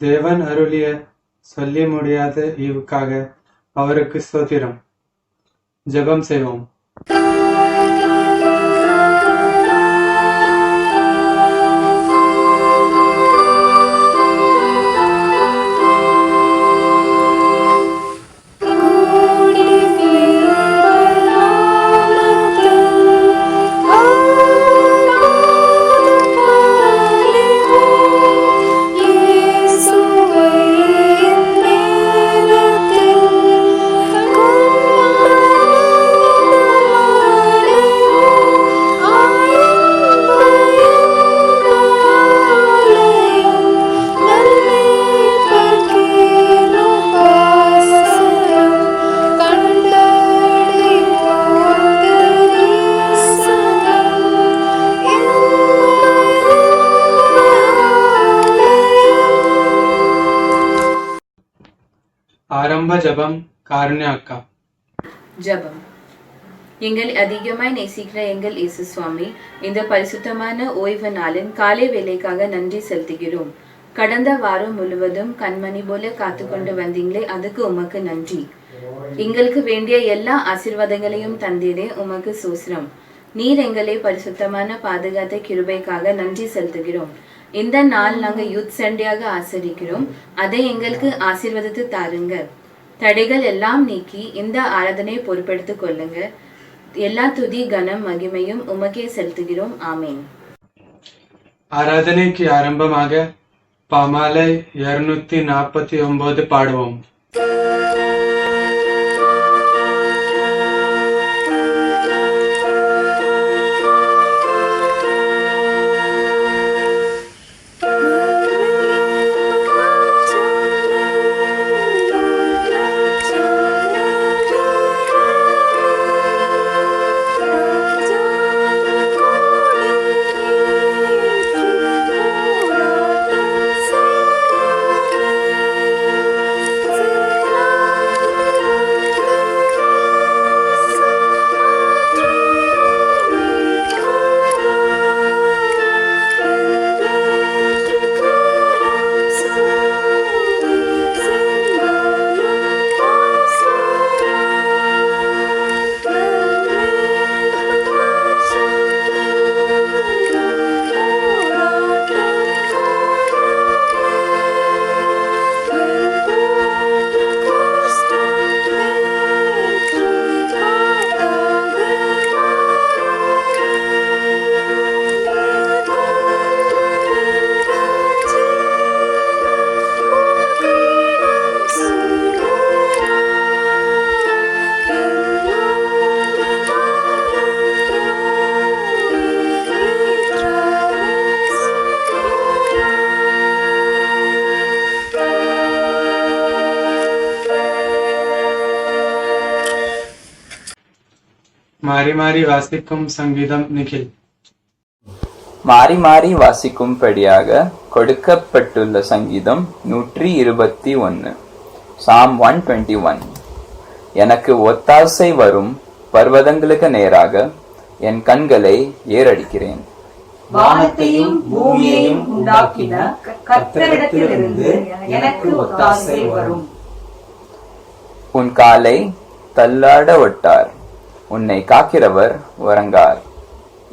தேவன் அருளிய சொல்லி முடியாத ஈவுக்காக அவருக்கு ஸ்தோத்திரம். ஜெபம் செய்வோம். ஆரம்ப ஜெபம். காருண்ய அக்கா. ஜெபம். எங்கள் அதிகமாய் நேசிக்கிற எங்கள் இயேசு சுவாமி, இந்த பரிசுத்தமான ஓய்வு நாளின் காலை வேலைக்காக நன்றி செலுத்துகிறோம். கடந்த வாரம் முழுவதும் கண்மணி போல காத்து கொண்டு வந்தீங்களே, அதுக்கு உமக்கு நன்றி. எங்களுக்கு வேண்டிய எல்லா ஆசீர்வாதங்களையும் தந்தீரே, உமக்கு சோஸ்திரம். நீர் எங்களை பரிசுத்தமான பாதுகாத்த கிருபைக்காக நன்றி செலுத்துகிறோம். இந்த நாள் நாங்க யூத் சண்டையாக ஆசரிக்கிறோம். அதை எங்களுக்கு ஆசீர்வதித்து தாருங்க. தடைகள் எல்லாம் நீக்கி இந்த ஆராதனை பொறுப்பெடுத்துக் கொள்ளுங்க. எல்லா துதி கனம் மகிமையும் உமக்கே செலுத்துகிறோம். ஆமேன். ஆராதனைக்கு ஆரம்பமாக பாமாலை 249 பாடுவோம். மாறி மாறி வாசிக்கும் சங்கீதம். நிகில். மாறி மாறி வாசிக்கும்படியாக கொடுக்கப்பட்டுள்ள சங்கீதம் 121. சாம் 121. எனக்கு ஒத்தாசை வரும் பர்வதங்களுக்கு நேராக என் கண்களை ஏறடிக்கிறேன். வானத்தையும் பூமியையும் உண்டாக்கின கர்த்தரிடத்திலிருந்து எனக்கு ஒத்தாசை வரும். உன் காலை தள்ளாட ஒட்டார், உன்னை காக்கிறவர் உறங்கார்.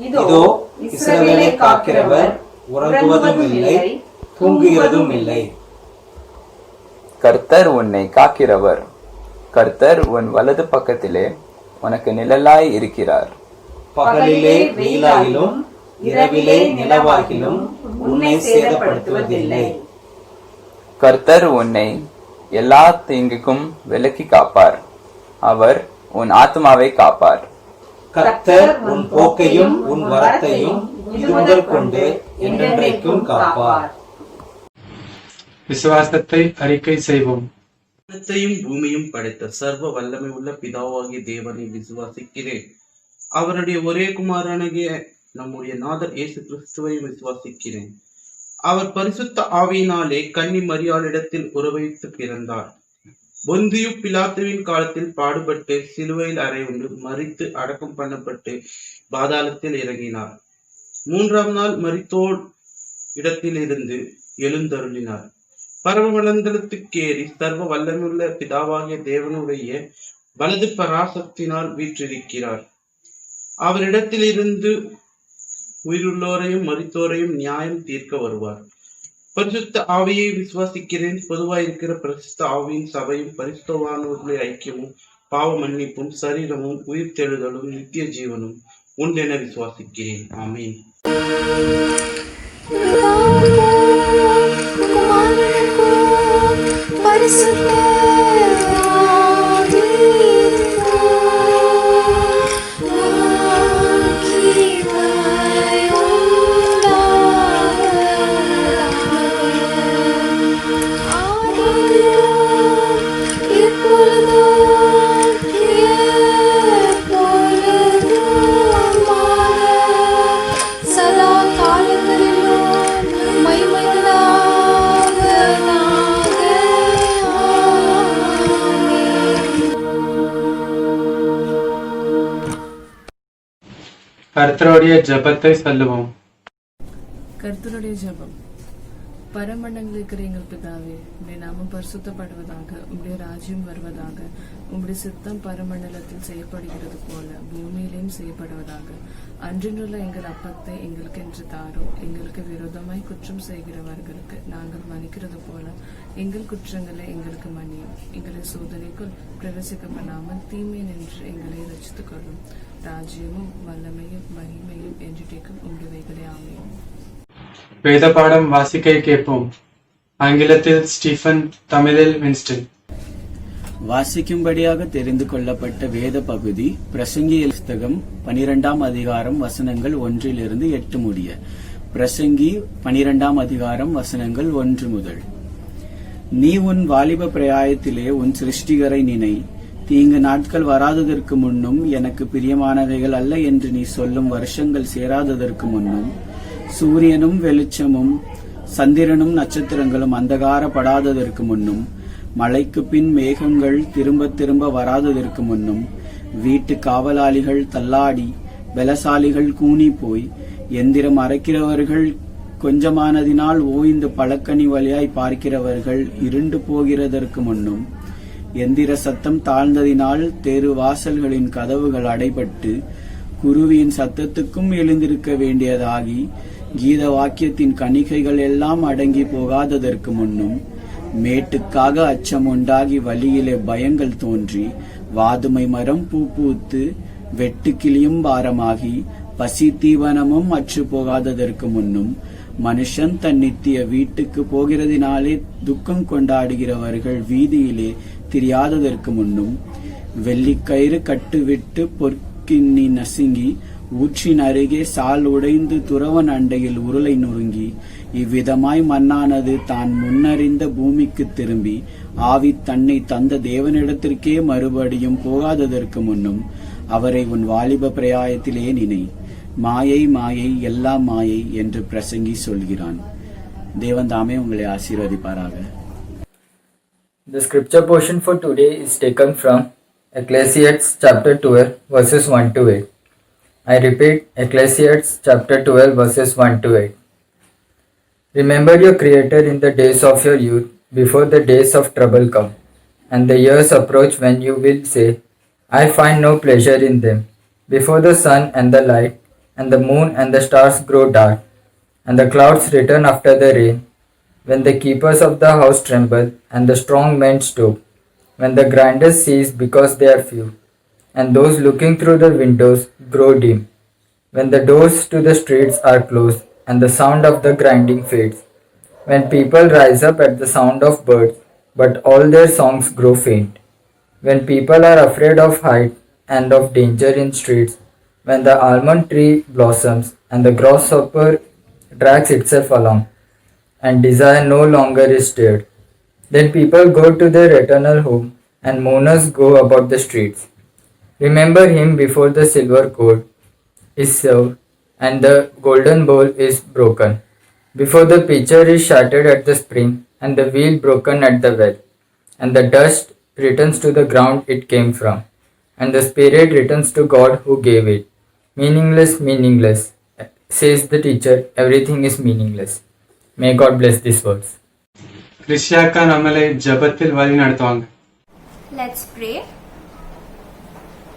இதோ இஸ்ரவேலை காக்கிறவர் உறங்குவதும் இல்லை, தூங்குகிறதும் இல்லை. கர்த்தர் உன்னை காக்கிறவர். கர்த்தர் உன் வலது பக்கத்திலே உனக்கு நிழலாய் இருக்கிறார். பகலிலே வெயிலாகிலும் இரவிலே நிலவாகிலும் உன்னை சேதப்படுத்துவதில்லை. கர்த்தர் உன்னை எல்லா தீங்குக்கும் விலக்கி காப்பார். அவர் உன் ஆத்மாவை காப்பார். கர்த்தர் உன் போக்கையும் உன் வரத்தையும் இது முதல் கொண்டு என்றென்றைக்கும் காப்பார். விசுவாசத்தை அறிக்கை செய்வோம். வானத்தையும் பூமியும் படைத்த சர்வ வல்லமை உள்ள பிதாவாகிய தேவனை விசுவாசிக்கிறேன். அவருடைய ஒரே குமாரனாகிய நம்முடைய நாதர் இயேசு கிறிஸ்துவை விசுவாசிக்கிறேன். அவர் பரிசுத்த ஆவியினாலே கன்னி மரியாளிடத்தில் உறவைத்து பிறந்தார். பொந்தியு பிலாத்துவின் காலத்தில் பாடுபட்டு சிலுவையில் அறையுண்டு மரித்து அடக்கம் பண்ணப்பட்டு பாதாளத்தில் இறங்கினார். 3ஆம் நாள் மரித்தோர் இடத்திலிருந்து எழுந்தருளினார். பரமண்டலத்துக்கேறி சர்வ வல்லமையுள்ள பிதாவாகிய தேவனுடைய வலது பராசக்தினால் வீற்றிருக்கிறார். அவரிடத்திலிருந்து உயிருள்ளோரையும் மரித்தோரையும் நியாயம் தீர்க்க வருவார். பரிசுத்த ஆவியை விசுவாசிக்கிறேன். பொதுவாயிருக்கிற பரிசுத்த ஆவியின் சபையும் பரிசுத்தவானவர்களுடைய ஐக்கியமும் பாவ மன்னிப்பும் சரீரமும் உயிர் தெழுதலும் நித்திய ஜீவனும் உண்டென விசுவாசிக்கிறேன். ஆமீன். கர்த்தருடைய ஜெபத்தை சொல்லுவோம். கர்த்தருடைய ஜெபம். பரமண்டலங்களில் இருக்கிற எங்கள் பிதாவே, உம்முடைய நாமம் பரிசுத்தப்படுவதாக, உம்முடைய ராஜ்யம் வருவதாக, உம்முடைய சித்தம் பரமண்டலத்தில் செய்யப்படுகிறது போல பூமியிலும் செய்யப்படுவதாக. அன்றினுள்ள எங்கள் அப்பத்தை எங்களுக்கு என்று தாரும். எங்களுக்கு விரோதமாய் குற்றம் செய்கிறவர்களுக்கு நாங்கள் மன்னிக்கிறது போல எங்கள் குற்றங்களை எங்களுக்கு மன்னியும். எங்களை சோதனைக்குள் பிரவேசிக்க பண்ணாமல் தீமை நின்று எங்களை ரட்சித்துக் கொள்ளும். ராஜ்யமும் வல்லமையும் மகிமையும் என்றைக்கும் உங்களுடையவைகளே. ஆமென். வேத பாடம் வாசிக்க கேட்போம். ஆங்கிலத்தில் ஸ்டீஃபன், தமிழில் வின்ஸ்டன். வாசிக்கும்படியாக தெரிந்து கொள்ளப்பட்ட வேத பகுதி பிரசங்கி புஸ்தகம் 12ஆம் அதிகாரம் வசனங்கள் 1-8 முடிய. பிரசங்கி 12ஆம் அதிகாரம் வசனங்கள் 1 முதல். நீ உன் வாலிப பிரயாயத்திலே உன் சிருஷ்டிகரை நினை. தீங்கு நாட்கள் வராததற்கு முன்னும் எனக்கு பிரியமானவைகள் அல்ல என்று நீ சொல்லும் வருஷங்கள் சேராததற்கு முன்னும் சூரியனும் வெளிச்சமும் சந்திரனும் நட்சத்திரங்களும் அந்தகாரப்படாததற்கு முன்னும் மழைக்கு பின் மேகங்கள் திரும்ப திரும்ப வராததற்கு முன்னும் வீட்டு காவலாளிகள் தள்ளாடி பலசாலிகள் கூனி போய் எந்திரம் அரைக்கிறவர்கள் கொஞ்சமானதினால் ஓய்ந்து பழக்கனி வழியாய் பார்க்கிறவர்கள் இருண்டு போகிறதற்கு முன்னும் எந்திர சத்தம் தாழ்ந்ததினால் தெரு வாசல்களின் கதவுகள் அடைபட்டு குருவியின் சத்தத்துக்கும் எழுந்திருக்க வேண்டியதாகி கீத வாக்கியத்தின் கணிகைகள் எல்லாம் அடங்கி போகாததற்கு முன்னும் மேட்டுக்காக அச்சம் உண்டாகி வழியிலே பயங்கள் தோன்றி வாதுமை மரம் பூ பூத்து வெட்டு கிளியும் பாரமாகி பசி தீவனமும் அற்று போகாததற்கு முன்னும் மனுஷன் தன் நித்திய வீட்டுக்கு போகிறதினாலே துக்கம் கொண்டாடுகிறவர்கள் வீதியிலே தெரியாததற்கு முன்னும் வெள்ளிக்கயிறு கட்டுவிட்டு பொற்கிண்ணி நசுங்கி ஊற்றின் அருகே சால் உடைந்து துறவன் அண்டையில் உருளை நொறுங்கி இவ்விதமாய் மண்ணானது தான் முன்னறிந்த பூமிக்கு திரும்பி ஆவி தன்னை தந்த தேவனிடத்திற்கே மறுபடியும் போகாததற்கு முன்னும் அவரை உன் வாலிப பிரயாயத்திலே நினை. மாயை மாயை எல்லாம் மாயை என்று பிரசங்கி சொல்கிறான். தேவன் தாமே உங்களை ஆசீர்வதிப்பாராக. The scripture portion for today is taken from Ecclesiastes chapter 12 verses 1-8. I repeat, Ecclesiastes chapter 12 verses 1-8. Remember your Creator in the days of your youth, before the days of trouble come, and the years approach when you will say, I find no pleasure in them. Before the sun and the light, and the moon and the stars grow dark, and the clouds return after the rain, when the keepers of the house tremble, and the strong men stoop, when the grinders cease because they are few, and those looking through the windows grow dim, when the doors to the streets are closed, and the sound of the grinding fades, when people rise up at the sound of birds, but all their songs grow faint, when people are afraid of height and of danger in streets, when the almond tree blossoms, and the grasshopper drags itself along, and desire no longer is stirred. Then people go to their eternal home, and mourners go about the streets. Remember him before the silver cord is served, and the golden bowl is broken, before the pitcher is shattered at the spring, and the wheel broken at the well, and the dust returns to the ground it came from, and the spirit returns to God who gave it. Meaningless, meaningless, says the teacher, everything is meaningless. May God bless these words. கிறிஸ்டியாக்கா நம்மளை ஜெபத்தில் வழி நடத்துவாங்க. Let's pray.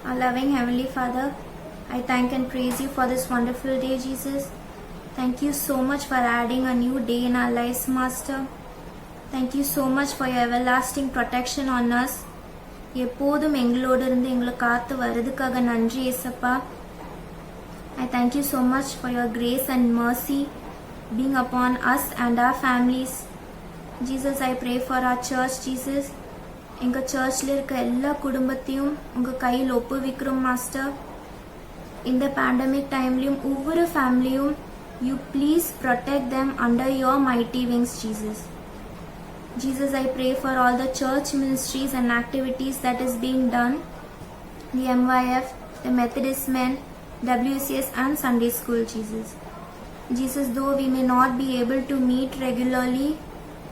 Our loving Heavenly Father, I thank and praise you for this wonderful day, Jesus. Thank you so much for adding a new day in our lives, Master. Thank you so much for your everlasting protection on us. எப்போதும் எங்களோடு இருந்து எங்களை காத்து வரதுக்காக நன்றி ஏசப்பா. I thank you so much for your grace and mercy being upon us and our families. Jesus, I pray for our church, Jesus. எங்கள் சர்ச்சில் இருக்க எல்லா குடும்பத்தையும் உங்கள் கையில் ஒப்புவிக்கிறோம் மாஸ்டர். இந்த பேண்டமிக் டைம்லையும் ஒவ்வொரு ஃபேமிலியும் you please protect them under your mighty wings, Jesus. Jesus, I pray for all the church ministries and activities that is being done, the MYF, the Methodist men, WCS and Sunday school, Jesus. Jesus, though we may not be able to meet regularly,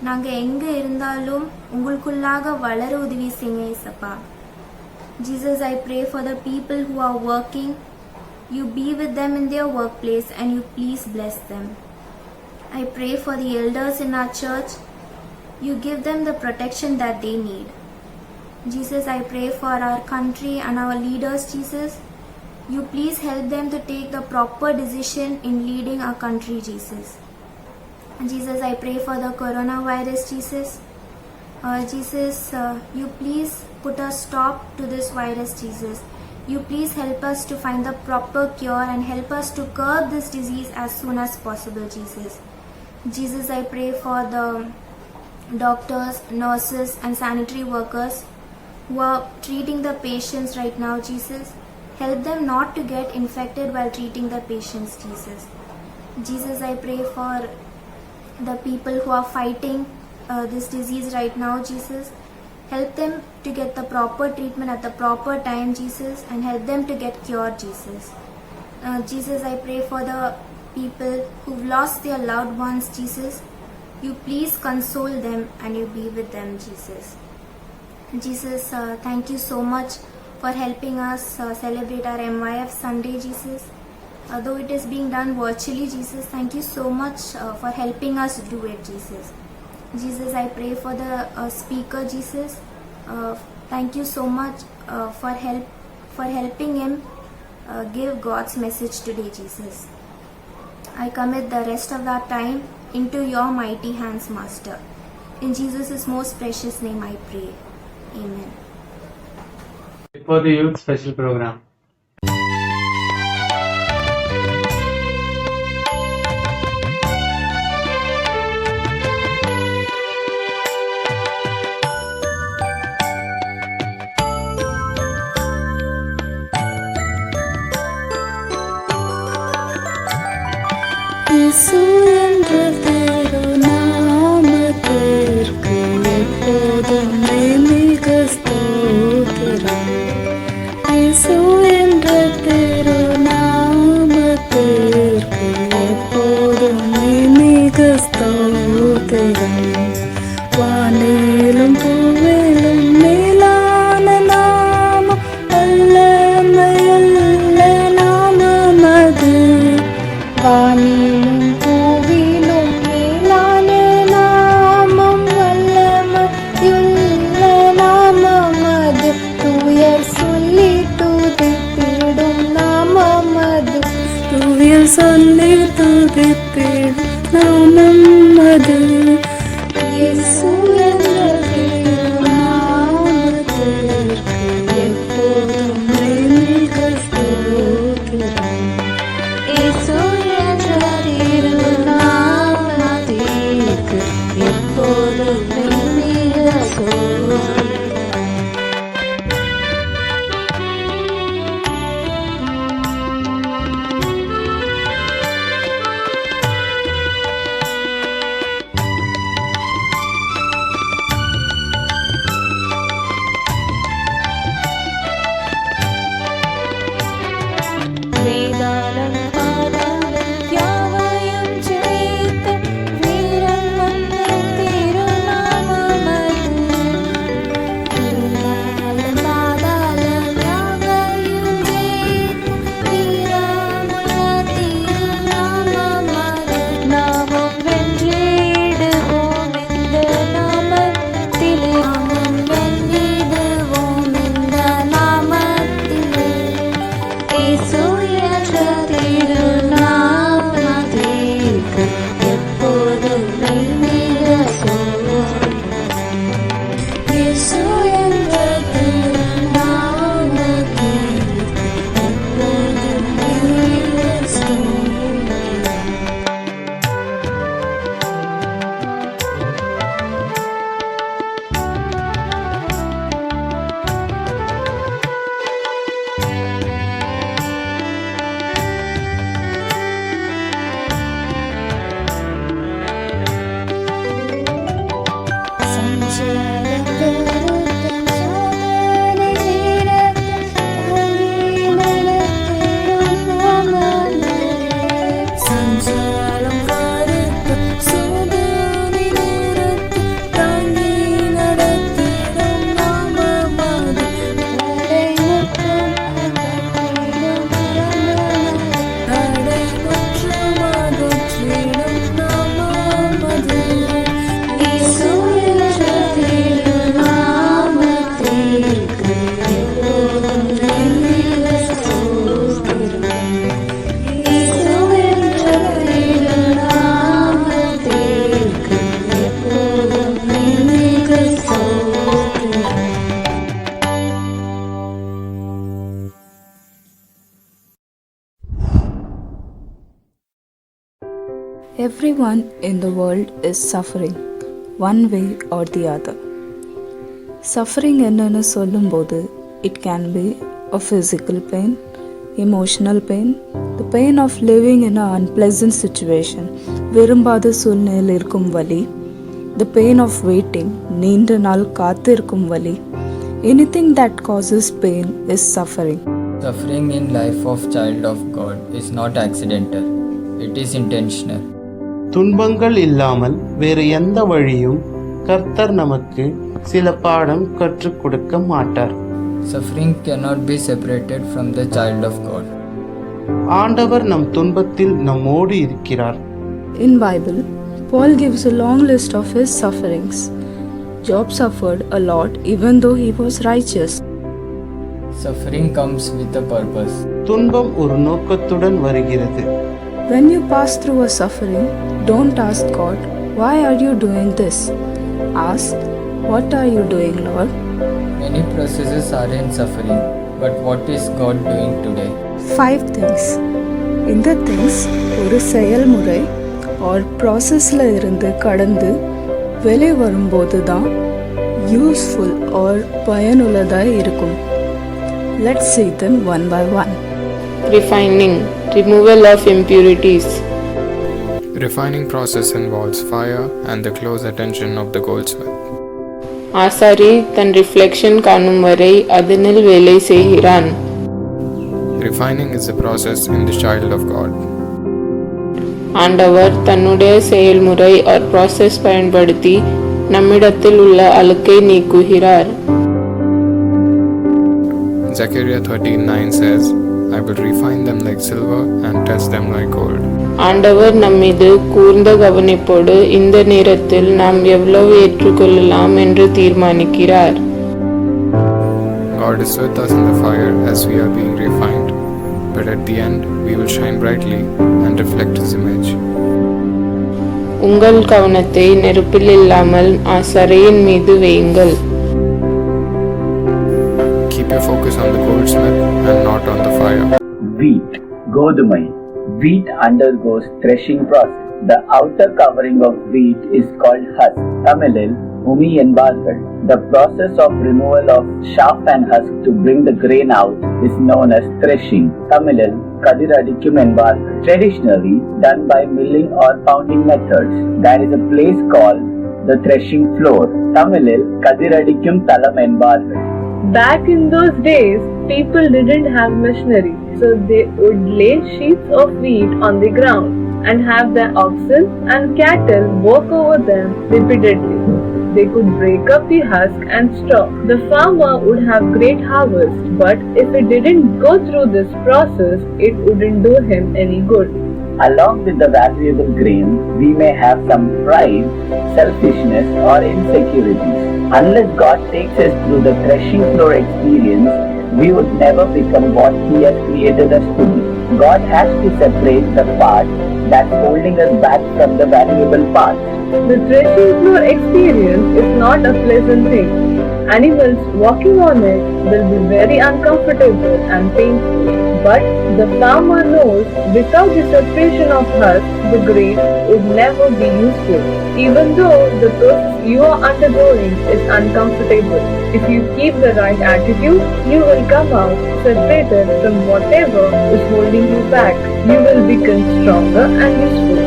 நாங்கள் எங்கே இருந்தாலும் உங்களுக்குள்ளாக வளர உதவி செய்யுங்க ஏசப்பா. Jesus, I pray for the people who are working. You be with them in their workplace and you please bless them. I pray for the elders in our church. You give them the protection that they need. Jesus, I pray for our country and our leaders, Jesus. You please help them to take the proper decision in leading our country, Jesus. Jesus, I pray for the coronavirus, Jesus. Jesus, you please put a stop to this virus, Jesus. You please help us to find the proper cure and help us to curb this disease as soon as possible, Jesus. Jesus, I pray for the doctors, nurses and sanitary workers who are treating the patients right now, Jesus. Help them not to get infected while treating the patients, Jesus. Jesus, I pray for the people who are fighting this disease right now, Jesus. Help them to get the proper treatment at the proper time, Jesus, and help them to get cured, Jesus. Jesus, I pray for the people who've lost their loved ones, Jesus. You please console them and you be with them, Jesus. Jesus, thank you so much for helping us celebrate our MYF Sunday, Jesus. Though it is being done virtually, Jesus, thank you so much for helping us do it, Jesus. Jesus, I pray for the speaker, Jesus. Thank you so much for helping him give God's message today, Jesus. I commit the rest of that time into your mighty hands, Master. In Jesus' most precious name I pray. Amen. இப்போது youth special program. இயேசு என்ற திருநாமத்திற்கு எப்போதுமே மிக ஸ்தோத்திரம். இயேசு என்ற திருநாமத்திற்கு எப்போதுமே மிக ஸ்தோத்திரம். வானிலும் பூவிலும் மேலான நாமம் வல்லமையுள்ள நாமம் அது. வானிலும் பூவிலும் மேலான நாமம் வல்லமையுள்ள நாமம் அது. தூயர் சொல்லி துதித்திடும் நாமம் அது. தூயர் சொல்லி துதித்திடும் நாமம் அது. இயேசு என்ற திருநாமத்திற்கு எப்போதுமே மிக ஸ்தோத்திரம். இயேசு என்ற திருநாமத்திற்கு எப்போதுமே மிக ஸ்தோத்திரம். Everyone in the world is suffering, one way or the other. Suffering என்னன்னு சொல்லும்போது it can be a physical pain, emotional pain, the pain of living in an unpleasant situation, விரும்பாத சூழ்நிலையில் இருக்கும் வலி, the pain of waiting, நீண்ட நாள் காத்திருக்கும் வலி. Anything that causes pain is suffering. Suffering in life of child of God is not accidental. It is intentional. துன்பங்கள் இல்லாமல் வேறு எந்த வழியும் கர்த்தர் நமக்கு சில பாடம் கற்றுக் கொடுக்க மாட்டார். Suffering cannot be separated from the child of God. ஆண்டவர் நம் துன்பத்தில் நம்மோடு இருக்கிறார். In Bible, Paul gives a long list of his sufferings. Job suffered a lot even though he was righteous. Suffering comes with a purpose. துன்பம் ஒரு நோக்கத்துடன் வருகிறது. When you pass through a suffering, don't ask God, why are you doing this? Ask, what are you doing, Lord? Many processes are in suffering, but what is God doing today? 5 things. இந்த things ஒரு செயல்முறை or processல இருந்து கடந்து வெளியே வரும்போது தான் useful or பயனுள்ளதாக இருக்கும். Let's see them one by one. Refining, removal of impurities. Refining process involves fire and the close attention of the goldsmith. ஆசாரி தன் ரிஃப்ளெக்ஷன் காணும் வரை அதனில் வேலை செய்கிறான். Refining is a process in the child of God. ஆண்டவர் தன்னுடைய செயல்முறை or process பயன்படுத்தி நம்மிடத்தில் உள்ள அழுக்கை நீக்குகிறார். Zechariah 13:9 says, I will refine them like silver and test them like gold. ஆண்டவர் நம்மீது கூர்ந்த கவனிப்போடு இந்த நேரத்தில் நாம் எவ்வளவு ஏற்றுக்கொள்ளலாம் என்று தீர்மானிக்கிறார். God is with us in the fire as we are being refined, but at the end we will shine brightly and reflect His image. உங்கள் கவனத்தை நெருப்பில் இல்லாமல் ஆசாரியின் மீது வையுங்கள். Keep your focus on the goldsmith and not on the fire. Wheat, Godumai. Wheat undergoes threshing process. The outer covering of wheat is called husk. Tamilil, Umi என்பார்கள். The process of removal of chaff and husk to bring the grain out is known as threshing. Tamilil, கதிரடிக்கும் என்பார்கள். Traditionally done by milling or pounding methods. There is a place called the threshing floor. Tamilil, கதிரடிக்கும் தளம் என்பார்கள். Back in those days, people didn't have machinery, so they would lay sheets of wheat on the ground and have their oxen and cattle walk over them repeatedly. They could break up the husk and straw. The farmer would have great harvest, but if it didn't go through this process, it wouldn't do him any good. Along with the valuable grain, we may have some pride, selfishness, or insecurities. Unless God takes us through the threshing floor experience, we would never become what He has created us to be. God has to separate the part that's holding us back from the valuable part. The threshing floor experience is not a pleasant thing. Animals walking on it will be very uncomfortable and painful. But the farmer knows without the separation of husk, the grain would never be useful. Even though the process you are undergoing is uncomfortable, if you keep the right attitude, you will come out separated from whatever is holding you back. You will become stronger and useful.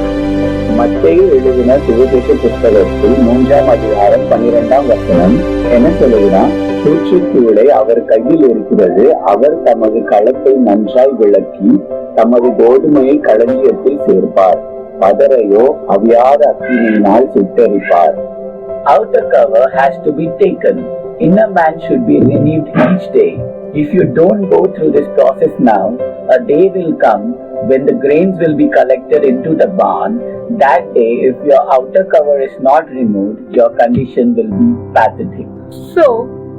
மத்தேயு எழுதின சுவிசேஷ புஸ்தகத்தில் 3ஆம் அதிகாரம் 12ஆம் வசனம் என்ன சொல்லுதுன்னா, சூழ்ச்சிக்கூடை அவர் கையில் இருக்கிறது. அவர் தமது களத்தை நன்றாய் விளக்கி தமது கோதுமையை களஞ்சியத்தில் சேர்ப்பார். பதரையோ அவியாத அக்கினியினால் சுட்டெரிப்பார். Outer cover has to be taken. Inner man should be renewed each day. If you don't go through this process now, a day will come when the grains will be collected into the barn. That day, if your outer cover is not removed, your condition will be pathetic. So,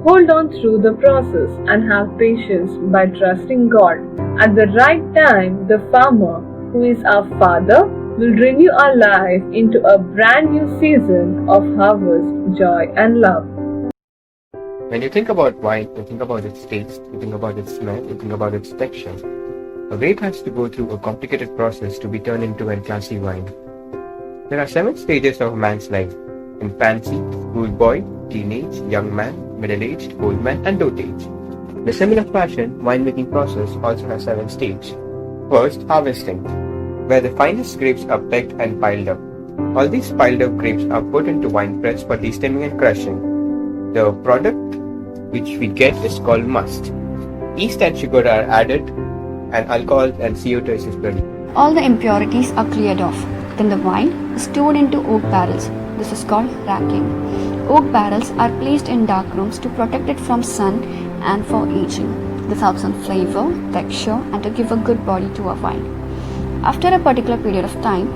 hold on through the process and have patience by trusting God. At the right time, the farmer, who is our Father, will renew our life into a brand new season of harvest, joy and love. When you think about wine, you think about its taste, you think about its smell, you think about its texture. A grape has to go through a complicated process to be turned into a classy wine. There are 7 stages of man's life: infancy, schoolboy, teenage, young man, middle-aged, old man, and dote age. In a similar fashion, winemaking process also has 7 stages. First, harvesting, where the finest grapes are picked and piled up. All these piled up grapes are put into wine press for destemming and crushing. The product which we get is called must. Yeast and sugar are added, and alcohol and CO2 is produced. All the impurities are cleared off. Then the wine is stored into oak barrels. This is called racking. Oak barrels are placed in dark rooms to protect it from sun and for aging. This helps in flavor, texture, and to give a good body to a wine. After a particular period of time,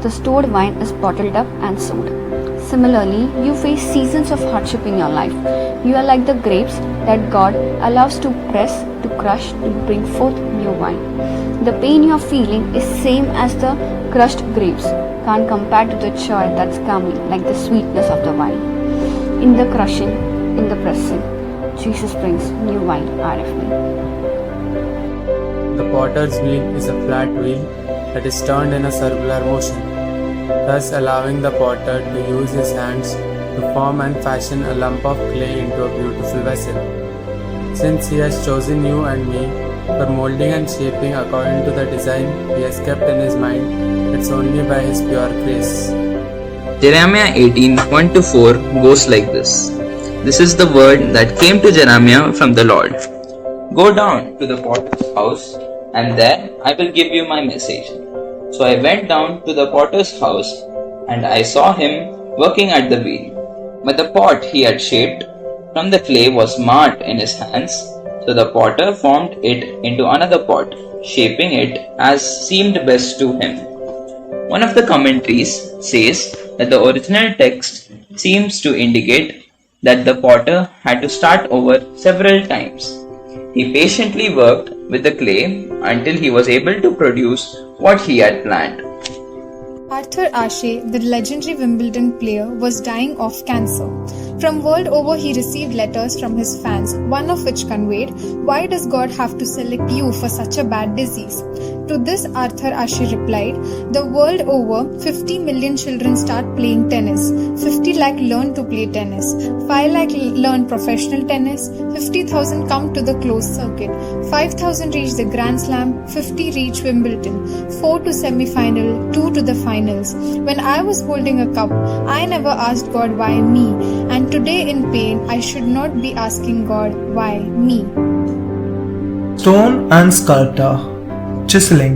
the stored wine is bottled up and sold. Similarly, you face seasons of hardship in your life. You are like the grapes that God allows to press, to crush, to bring forth new wine. The pain you are feeling is same as the crushed grapes. Can't compare to the joy that's coming, like the sweetness of the wine. In the crushing, in the pressing, Jesus brings new wine out of me. The potter's wheel is a flat wheel that is turned in a circular motion, thus allowing the potter to use his hands to form and fashion a lump of clay into a beautiful vessel. Since he has chosen you and me for molding and shaping according to the design he has kept in his mind, it's only by his pure grace. Jeremiah 18:1-4 goes like this. This is the word that came to Jeremiah from the Lord. Go down to the potter's house, and there I will give you my message. So I went down to the potter's house, and I saw him working at the wheel. But the pot he had shaped from the clay was marred in his hands. So the potter formed it into another pot, shaping it as seemed best to him. One of the commentaries says that the original text seems to indicate that the potter had to start over several times. He patiently worked with the clay until he was able to produce what he had planned. Arthur Ashe, the legendary Wimbledon player, was dying of cancer. From world over, he received letters from his fans, one of which conveyed, "Why does God have to select you for such a bad disease?" To this, Arthur Ashe replied, "The world over, 50 million children start playing tennis. 50 lakh learn to play tennis. 5 lakh learn professional tennis. 50,000 come to the closed circuit. 5,000 reach the Grand Slam. 50 reach Wimbledon. 4 to semi-final. 2 to the finals. When I was holding a cup, I never asked God why me. And today in pain, I should not be asking God why me." Stone and sculptor. Chiseling.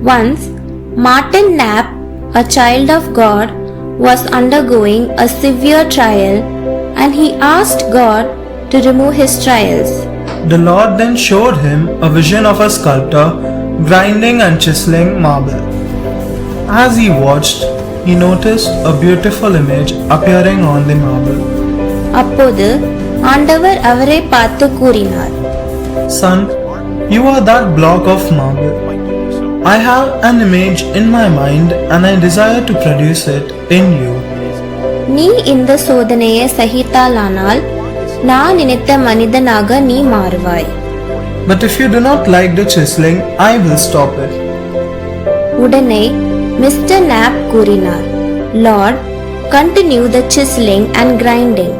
Once, Martin Knapp, a child of God, was undergoing a severe trial and he asked God to remove his trials. The Lord then showed him a vision of a sculptor grinding and chiseling marble. As he watched, he noticed a beautiful image appearing on the marble. அப்போது ஆண்டவர் அவரை பார்த்து கூறினார், "Son, you are that block of marble. I have an image in my mind and I desire to produce it in you. நீ இந்த சோதனையை சகித்தாலானால் நான் நினைத்த மனிதனாக நீ மாறுவாய். But if you do not like the chiseling, I will stop it." உடனே mister நாப் கூறினார், "Lord, continue the chiseling and grinding."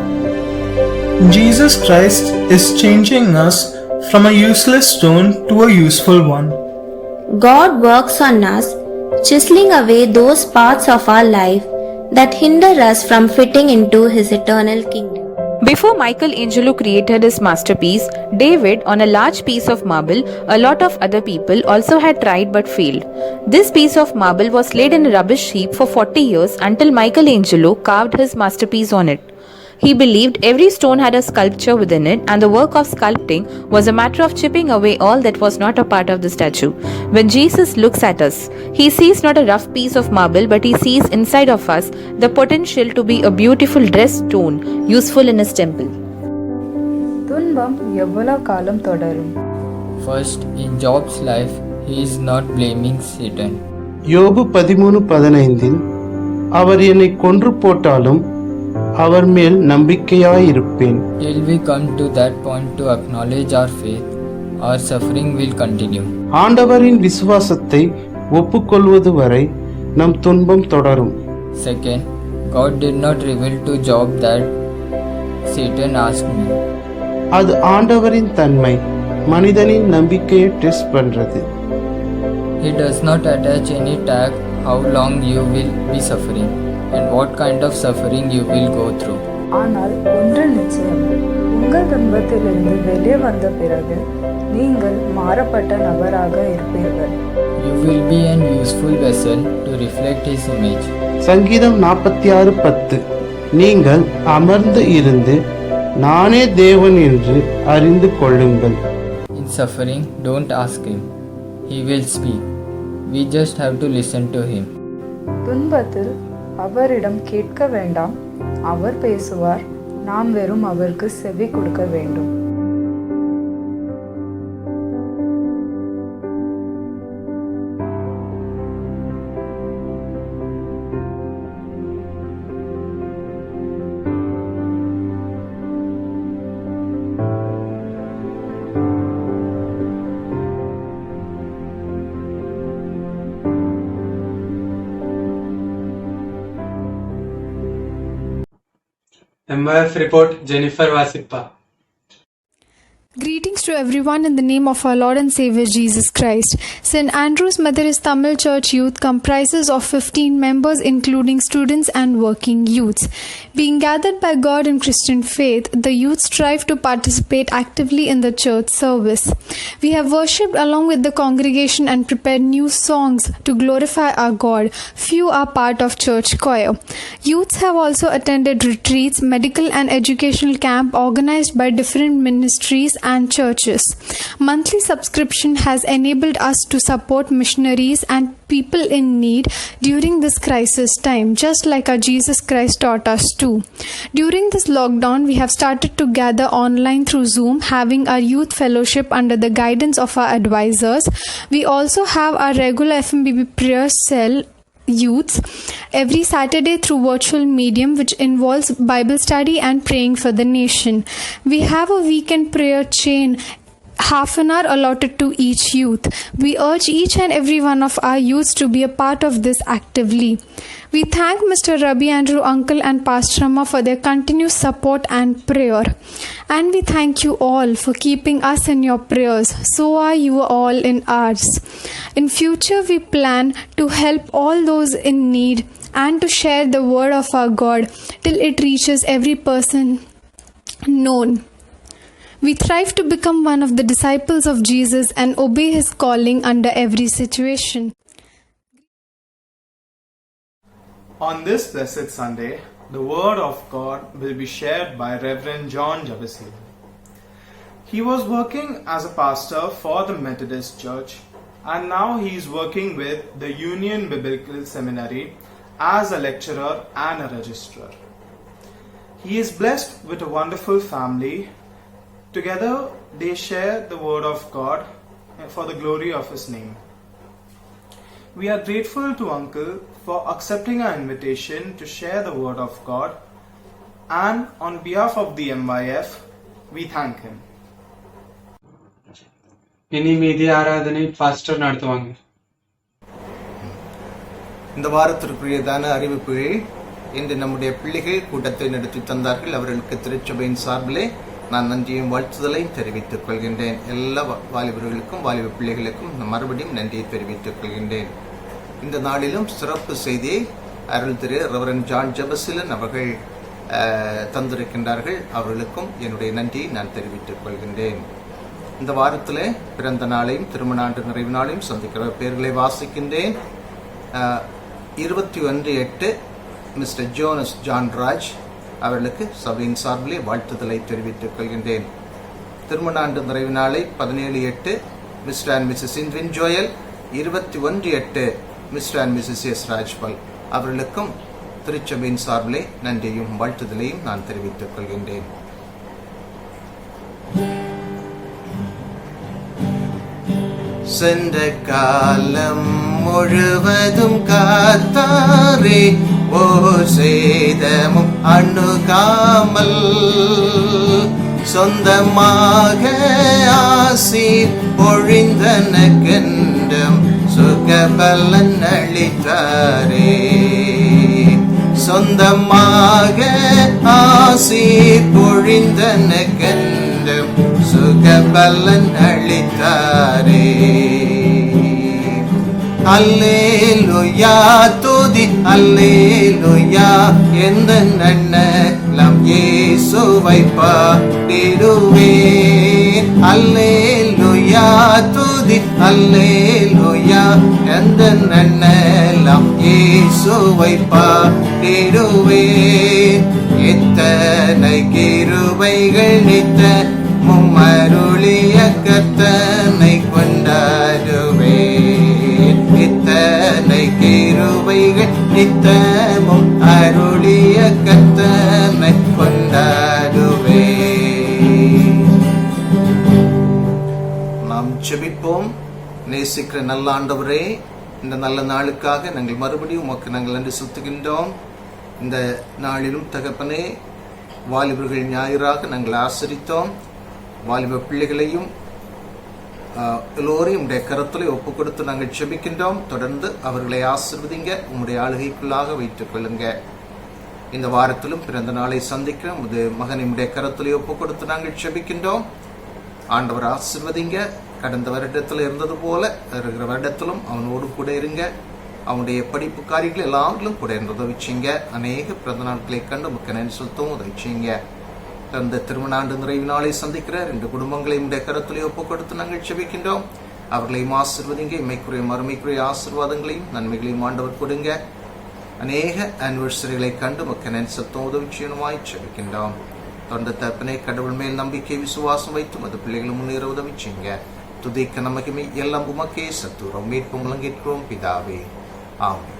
Jesus Christ is changing us from a useless stone to a useful one. God works on us, chiseling away those parts of our life that hinder us from fitting into His eternal kingdom. Before Michelangelo created his masterpiece, David, on a large piece of marble, a lot of other people also had tried but failed. This piece of marble was laid in a rubbish heap for 40 years until Michelangelo carved his masterpiece on it. He believed every stone had a sculpture within it, and the work of sculpting was a matter of chipping away all that was not a part of the statue. When Jesus looks at us, he sees not a rough piece of marble, but he sees inside of us the potential to be a beautiful dressed stone, useful in his temple. துன்பம் எவ்வளவு காலம் தொடரும்? First, in Job's life, he is not blaming Satan. யோபு 13:15 அவர் என்னை கொன்று போட்டாலும் அவர் மேல் நம்பிக்கையாயிருப்பேன். Till we come to that point to acknowledge our faith, our suffering will continue. ஆண்டவரின் விசுவாசத்தை ஒப்புக்கொள்வது வரை நம் துன்பம் தொடரும். Second, God did not reveal to Job that Satan asked me. அது ஆண்டவரின் தன்மை, மனிதனின் நம்பிக்கையை டெஸ்ட் பண்றது. He does not attach any tag how long you will be suffering and what kind of suffering you will go through. ஆனால் ஒன்று நிச்சயம், உங்கள் துன்பத்திலிருந்து வெளியே வந்த பிறகு நீங்கள் மாறப்பட்ட நபராக இருப்பீர்கள். You will be an useful vessel to reflect His image. சங்கீதம் 46:10 நீங்கள் அமர்ந்து இருந்து நானே தேவன் என்று அறிந்து கொள்ளுங்கள். In suffering, don't ask Him. He will speak. We just have to listen to Him. துன்பத்தில் அவரிடம் கேட்க வேண்டாம், அவர் பேசுவார், நாம் வெறும் அவருக்கு செவி கொடுக்க வேண்டும். MYF report, Jennifer Vasippa. Greetings to everyone in the name of our Lord and Savior Jesus Christ. St. Andrew's Methodist Tamil Church Youth comprises of 15 members including students and working youths. Being gathered by God in Christian faith, the youth strive to participate actively in the church service. We have worshipped along with the congregation and prepared new songs to glorify our God. Few are part of church choir. Youths have also attended retreats, medical and educational camp organized by different ministries and churches. Monthly subscription has enabled us to support missionaries and people in need during this crisis time, just like our Jesus Christ taught us to. During this lockdown, we have started to gather online through Zoom, having our youth fellowship under the guidance of our advisors. We also have our regular FMBB prayer cell youths every Saturday through virtual medium, which involves Bible study and praying for the nation. We have a weekend prayer chain, half an hour allotted to each youth. We urge each and every one of our youths to be a part of this actively. We thank Mr. Rabi Andrew Uncle and Pastor Amma for their continuous support and prayer. And we thank you all for keeping us in your prayers. So are you all in ours. In future, we plan to help all those in need and to share the word of our God till it reaches every person known. We strive to become one of the disciples of Jesus and obey His calling under every situation. On this blessed Sunday, the Word of God will be shared by Reverend John Jabasi. He was working as a pastor for the Methodist Church, and now he is working with the Union Biblical Seminary as a lecturer and a registrar. He is blessed with a wonderful family. Together, they share the Word of God for the glory of His name. We are grateful to Uncle for accepting our invitation to share the Word of God, and on behalf of the MYF, we thank him. இனி மீதி ஆராதனை pastor நடத்துவாங்க. இந்த வாரத்திற்குரியதான அறிவிப்புகள் இன்று நம்முடைய பிள்ளைகள் கூட்டத்தை நடத்தி தந்தார்கள். அவர்களுக்கு திருச்சபையின் சார்பிலே நான் நன்றியும் வாழ்த்துதலையும் தெரிவித்துக் கொள்கின்றேன். எல்லா வாலிபர்களுக்கும் வாலிப பிள்ளைகளுக்கும் மறுபடியும் நன்றியை தெரிவித்துக் கொள்கின்றேன். இந்த நாளிலும் சிறப்பு செய்தியை அருள் திரு ரெவரண்ட் ஜான் ஜெபசிலன் அவர்கள் தந்திருக்கின்றார்கள். அவர்களுக்கும் என்னுடைய நன்றியை நான் தெரிவித்துக் கொள்கின்றேன். இந்த வாரத்தில் பிறந்த நாளையும் திருமண ஆண்டு நிறைவு நாளையும் சந்திக்கிற பேர்களை வாசிக்கின்றேன். 21/8 மிஸ்டர் ஜோனஸ் ஜான்ராஜ் அவர்களுக்கு சபையின் சார்பிலே வாழ்த்துதலை தெரிவித்துக் கொள்கின்றேன். திருமண ஆண்டு நிறைவு நாளை 17/8 mister and missus Invin Joel, 21/8 mister and missus S Rajpal அவர்களுக்கும் திருச்சபையின் சார்பிலே நன்றியும் வாழ்த்துதலையும் நான் தெரிவித்துக் கொள்கின்றேன். சென்ற காலம் முழுவதும் காத்தாரே ஓ சேதமும் அணுகாமல் சொந்தமாக ஆசீர் பொழிந்தனக்கென்றும் சுகபலன் அளித்தாரே. சொந்தமாக ஆசி பொழிந்தனக்கென்றும் சுகபலன் அளித்தாரே. அல்லேலூயா துதி அல்லேலூயா எந்த நன்னம் இயேசுவை பாடிடுவேன். அல்லேலூயா துதி அல்லேலூயா எந்த நன்னம் இயேசுவை பாடிடுவேன். எத்தனை கிருபைகள் நித்த மும்மருளிய கர்த்தனை கொண்டாடுவேன். இத்தனை கிருபைகள் நித்தமும் அருளிய கர்த்தனை கொண்டாடுவேன். நாம் ஜெபிப்போம். நேசிக்கிற நல்ல ஆண்டவரே, இந்த நல்ல நாளுக்காக நாங்கள் மறுபடியும் உமக்கு நாங்கள் நன்றி செலுத்துகின்றோம். இந்த நாளிலும் தகப்பனே, வாலிபர்கள் ஞாயிறாக நாங்கள் ஆசரித்தோம். வாலிப பிள்ளைகளையும் எல்லோரையும் உடைய கரத்திலே ஒப்புக் கொடுத்து நாங்கள் ஜெபிக்கின்றோம். தொடர்ந்து அவர்களை ஆசீர்வதிங்க, உம்முடைய ஆளுகைக்குள்ளாக வைத்துக் கொள்ளுங்க. இந்த வாரத்திலும் பிறந்த நாளை சந்திக்க உமது மகனை உடைய கரத்திலே ஒப்புக் கொடுத்து நாங்கள் ஜெபிக்கின்றோம். ஆண்டவர் ஆசீர்வதிங்க. கடந்த வருடத்தில் இருந்தது போல இருக்கிற வருடத்திலும் அவனோடு கூட இருங்க. அவனுடைய படிப்பு காரியங்கள் எல்லாவற்றிலும் கூட இருந்த உதவிச்சிங்க. அநேக பிறந்த நாட்களை கண்டு உமக்கு நன்றி செலுத்தவும் உதவிச்சிங்க. அந்த திருமண ஆண்டு நிறைவு நாளை சந்திக்கிற 2 குடும்பங்களையும் உடைய கரத்திலே ஒப்புக் கொடுத்து நாங்கள் ஜெபிக்கின்றோம். அவர்களையும் ஆசீர்வதிங்க. இமைக்குரிய மறுமைக்குரிய ஆசீர்வாதங்களையும் நன்மைகளையும் ஆண்டவர் கொடுங்க. அநேக ஆனிவர்சரிகளை கண்டு உமக்கு நன்றி செலுத்தவும் உதவிச்சியனுமாய் ஜெபிக்கின்றோம். தொண்ட தப்பனை கடவுள் மேல் நம்பிக்கை விசுவாசம் வைத்தும் அது பிள்ளைகளும் முன்னேற உதவிச்சிங்க. துதிக்க நமக்குமே எல்லாம் உமக்கே சத்துரம் மீட்பும் முழங்கிற்றோம் பிதாவே. ஆமென்.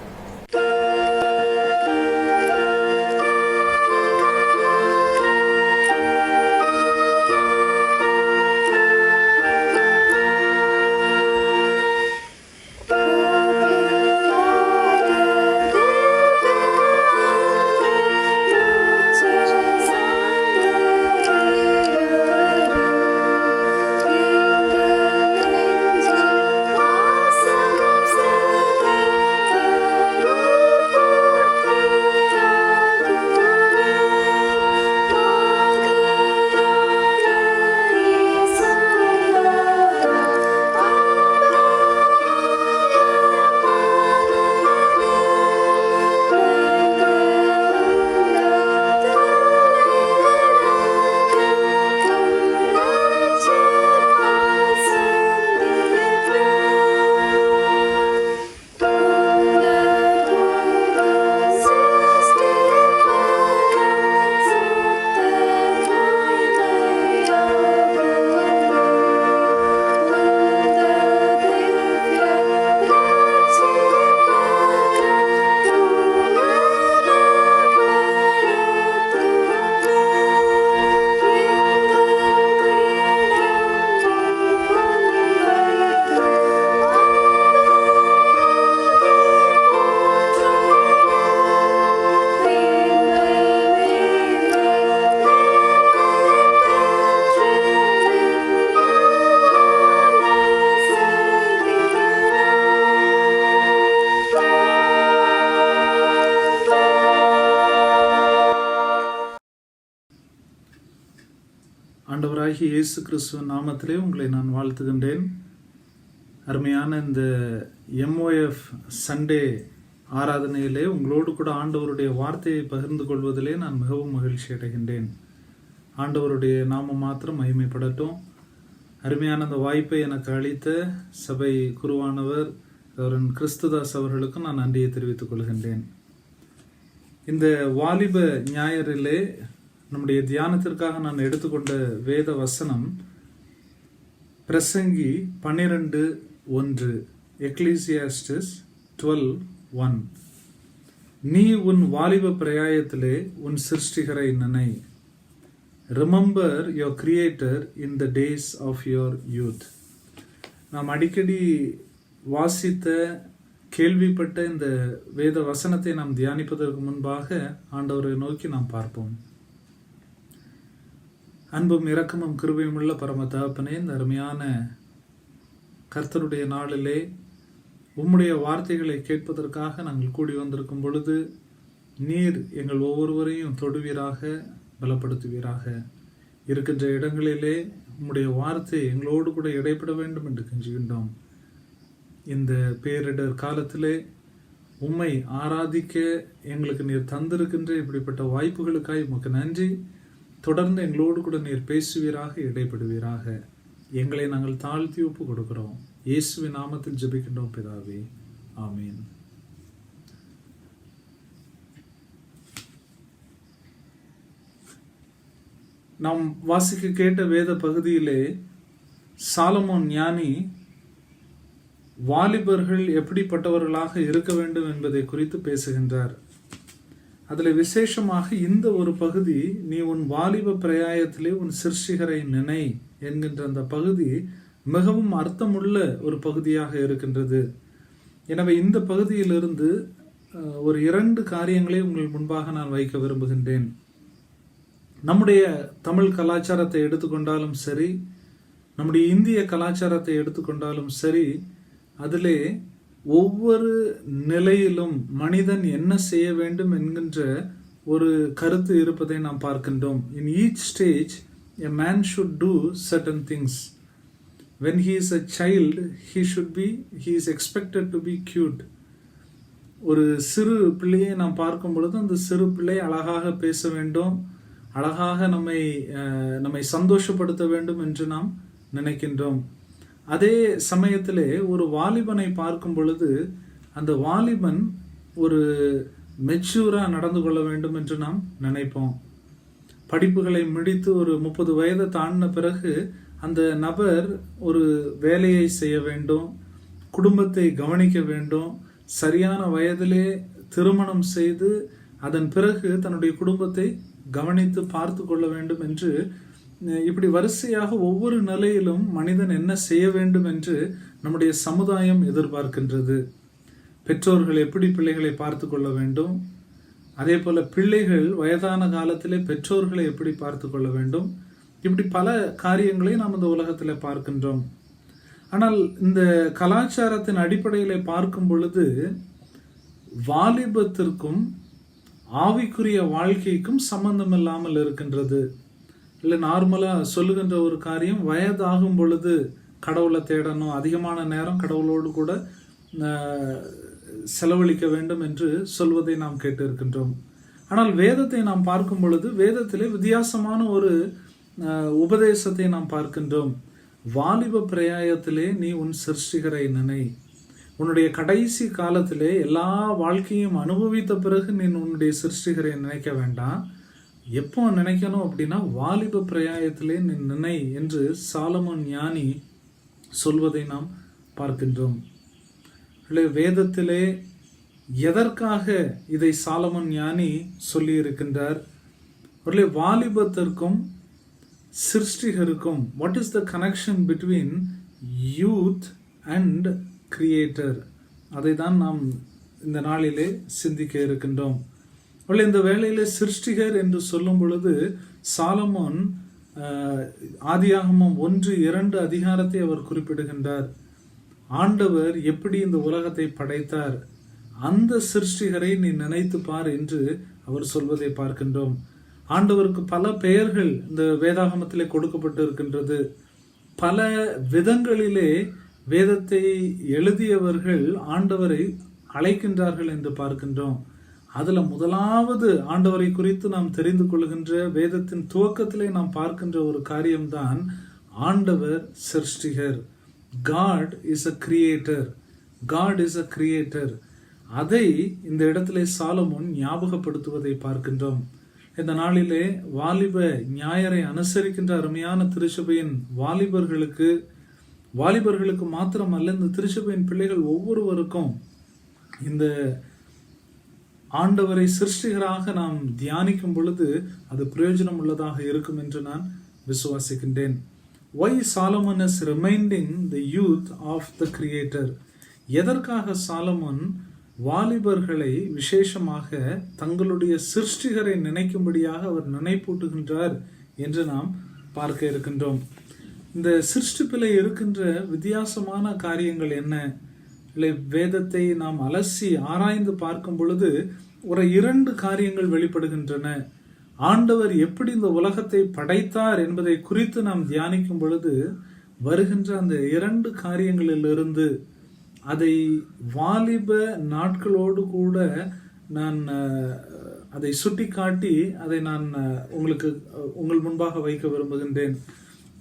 ஆண்டவராகிய இயேசு கிறிஸ்துவின் நாமத்திலே உங்களை நான் வாழ்த்துகின்றேன். அருமையான இந்த எம்ஓஎஃப் சண்டே ஆராதனையிலே உங்களோடு கூட ஆண்டவருடைய வார்த்தையை பகிர்ந்து கொள்வதிலே நான் மிகவும் மகிழ்ச்சி அடைகின்றேன். ஆண்டவருடைய நாமம் மாத்திரம் மகிமைப்படட்டும். அருமையான அந்த வாய்ப்பை எனக்கு அளித்த சபை குருவானவர் ரெவரண்ட் கிறிஸ்துதாஸ் அவர்களுக்கும் நான் நன்றியை தெரிவித்துக் கொள்கின்றேன். இந்த வாலிப ஞாயிறிலே நம்முடைய தியானத்திற்காக நான் எடுத்துக்கொண்ட வேத வசனம் பிரசங்கி 12:1, எக்லீசியாஸ்டிஸ் 12:1. நீ உன் வாலிப பிரயாயத்திலே உன் சிருஷ்டிகரை நினை. Remember your creator in the days of your youth. நாம் அடிக்கடி வாசித்த கேள்விப்பட்ட இந்த வேத வசனத்தை நாம் தியானிப்பதற்கு முன்பாக ஆண்டவரை நோக்கி நாம் பார்ப்போம். அன்பும் இரக்கமும் கிருபையும் உள்ள பரம தகப்பனே, இந்த அருமையான கர்த்தருடைய நாளிலே உம்முடைய வார்த்தைகளை கேட்பதற்காக நாங்கள் கூடி வந்திருக்கும் பொழுது நீர் எங்கள் ஒவ்வொருவரையும் தொடுவீராக, பலப்படுத்துவீராக. இருக்கின்ற இடங்களிலே உம்முடைய வார்த்தை எங்களோடு கூட இடைப்பட வேண்டும் என்று கெஞ்சுகின்றோம். இந்த பேரிடர் காலத்திலே உம்மை ஆராதிக்க எங்களுக்கு நீர் தந்திருக்கின்ற இப்படிப்பட்ட வாய்ப்புகளுக்காய் உமக்கு நன்றி. தொடர்ந்து எங்களோடு கூட நீர் பேசுவீராக, இடைப்படுவீராக. எங்களை நாங்கள் தாழ்த்தி ஒப்பு கொடுக்கிறோம். இயேசுவின் நாமத்தில் ஜெபிக்கின்றோம் பிதாவே, ஆமீன். நாம் வாசிக்க கேட்ட வேத பகுதியிலே சாலமோன் ஞானி வாலிபர்கள் எப்படிப்பட்டவர்களாக இருக்க வேண்டும் என்பதை குறித்து பேசுகின்றார். அதில் விசேஷமாக இந்த ஒரு பகுதி, நீ உன் வாலிப பிரயாயத்திலே உன் சிருஷ்டிகரை நினை என்கின்ற அந்த பகுதி மிகவும் அர்த்தமுள்ள ஒரு பகுதியாக இருக்கின்றது. எனவே இந்த பகுதியிலிருந்து ஒரு 2 காரியங்களை உங்கள் முன்பாக நான் வைக்க விரும்புகின்றேன். நம்முடைய தமிழ் கலாச்சாரத்தை எடுத்துக்கொண்டாலும் சரி, நம்முடைய இந்திய கலாச்சாரத்தை எடுத்துக்கொண்டாலும் சரி, அதிலே ஒவ்வொரு நிலையிலும் மனிதன் என்ன செய்ய வேண்டும் என்கின்ற ஒரு கருத்து இருப்பதை நாம் பார்க்கின்றோம். In each stage, a man should do certain things. When he is a child, he is expected to be cute. ஒரு சிறு பிள்ளையை நாம் பார்க்கும் பொழுது அந்த சிறு பிள்ளை அழகாக பேச வேண்டும், அழகாக நம்மை சந்தோஷப்படுத்த வேண்டும் என்று நாம் நினைக்கின்றோம். அதே சமயத்திலே ஒரு வாலிபனை பார்க்கும் பொழுது அந்த வாலிபன் ஒரு மெச்சூரா நடந்து கொள்ள வேண்டும் என்று நாம் நினைப்போம். படிப்புகளை முடித்து ஒரு 30 வயது தாண்டின பிறகு அந்த நபர் ஒரு வேலையை செய்ய வேண்டும், குடும்பத்தை கவனிக்க வேண்டும், சரியான வயதிலே திருமணம் செய்து அதன் பிறகு தன்னுடைய குடும்பத்தை கவனித்து பார்த்து கொள்ள வேண்டும் என்று இப்படி வரிசையாக ஒவ்வொரு நிலையிலும் மனிதன் என்ன செய்ய வேண்டும் என்று நம்முடைய சமுதாயம் எதிர்பார்க்கின்றது. பெற்றோர்கள் எப்படி பிள்ளைகளை பார்த்து கொள்ள வேண்டும், அதே போல பிள்ளைகள் வயதான காலத்திலே பெற்றோர்களை எப்படி பார்த்து கொள்ள வேண்டும், இப்படி பல காரியங்களை நாம் இந்த உலகத்தில் பார்க்கின்றோம். ஆனால் இந்த கலாச்சாரத்தின் அடிப்படையிலே பார்க்கும் பொழுது வாலிபத்திற்கும் ஆவிக்குரிய வாழ்க்கைக்கும் சம்பந்தம் இல்லாமல் இருக்கின்றது. இல்லை, நார்மலாக சொல்லுகின்ற ஒரு காரியம், வயதாகும் பொழுது கடவுளை தேடணும், அதிகமான நேரம் கடவுளோடு கூட செலவழிக்க வேண்டும் என்று சொல்வதை நாம் கேட்டு இருக்கின்றோம். ஆனால் வேதத்தை நாம் பார்க்கும் பொழுது வேதத்திலே வித்தியாசமான ஒரு உபதேசத்தை நாம் பார்க்கின்றோம். வாலிப பிரயாயத்திலே நீ உன் சிருஷ்டிகரை நினை. உன்னுடைய கடைசி காலத்திலே எல்லா வாழ்க்கையும் அனுபவித்த பிறகு நீ உன்னுடைய சிருஷ்டிகரை நினைக்க வேண்டாம். எப்போ நினைக்கணும் அப்படின்னா வாலிப பிரயாயத்திலே நீ நினை என்று சாலமோன் ஞானி சொல்வதை நாம் பார்க்கின்றோம். வேதத்திலே எதற்காக இதை சாலமோன் ஞானி சொல்லி இருக்கின்றார்? வாலிபத்திற்கும் சிருஷ்டிகருக்கும் what is the connection between youth and creator? அதை தான் நாம் இந்த நாளிலே சிந்திக்க இருக்கின்றோம். இந்த வேளையிலே சிருஷ்டிகர் என்று சொல்லும் பொழுது சாலமோன் ஆதியாகமம் 1-2 அதிகாரத்தை அவர் குறிப்பிடுகின்றார். ஆண்டவர் எப்படி இந்த உலகத்தை படைத்தார், அந்த சிருஷ்டிகரை நீ நினைத்து பார் என்று அவர் சொல்வதை பார்க்கின்றோம். ஆண்டவருக்கு பல பெயர்கள் இந்த வேதாகமத்திலே கொடுக்கப்பட்டு இருக்கின்றது. பல விதங்களிலே வேதத்தை எழுதியவர்கள் ஆண்டவரை அழைக்கின்றார்கள் என்று பார்க்கின்றோம். அதுல முதலாவது ஆண்டவரை குறித்து நாம் தெரிந்து கொள்கின்ற வேதத்தின் துவக்கத்திலே நாம் பார்க்கின்ற ஒரு காரியம்தான் ஆண்டவர் சிருஷ்டிகர். God is a creator. God is a creator. அதை இந்த இடத்திலே சாலமோன் ஞாபகப்படுத்துவதை பார்க்கின்றோம். இந்த நாளிலே வாலிப ஞாயிறை அனுசரிக்கின்ற அருமையான திருச்சபையின் வாலிபர்களுக்கு மாத்திரமல்ல, இந்த திருச்சபையின் பிள்ளைகள் ஒவ்வொருவருக்கும் இந்த ஆண்டவரை சிருஷ்டிகராக நாம் தியானிக்கும் பொழுது அது பிரயோஜனம் உள்ளதாக இருக்கும் என்று நான் விசுவாசிக்கின்றேன். Why Solomon is reminding the youth of the Creator? எதற்காக சாலமோன் வாலிபர்களை விசேஷமாக தங்களுடைய சிருஷ்டிகரை நினைக்கும்படியாக அவர் நினைப்பூட்டுகின்றார் என்று நாம் பார்க்க இருக்கின்றோம். இந்த சிருஷ்டிப்பிலே இருக்கின்ற வித்தியாசமான காரியங்கள் என்ன? இல்லை வேதத்தை நாம் அலசி ஆராய்ந்து பார்க்கும் பொழுது ஒரு 2 காரியங்கள் வெளிப்படுகின்றன. ஆண்டவர் எப்படி இந்த உலகத்தை படைத்தார் என்பதை குறித்து நாம் தியானிக்கும் பொழுது வருகின்ற அந்த 2 காரியங்களிலிருந்து அதை வாலிப நாட்களோடு கூட நான் அதை சுட்டி காட்டி அதை நான் உங்கள் முன்பாக வைக்க விரும்புகின்றேன்.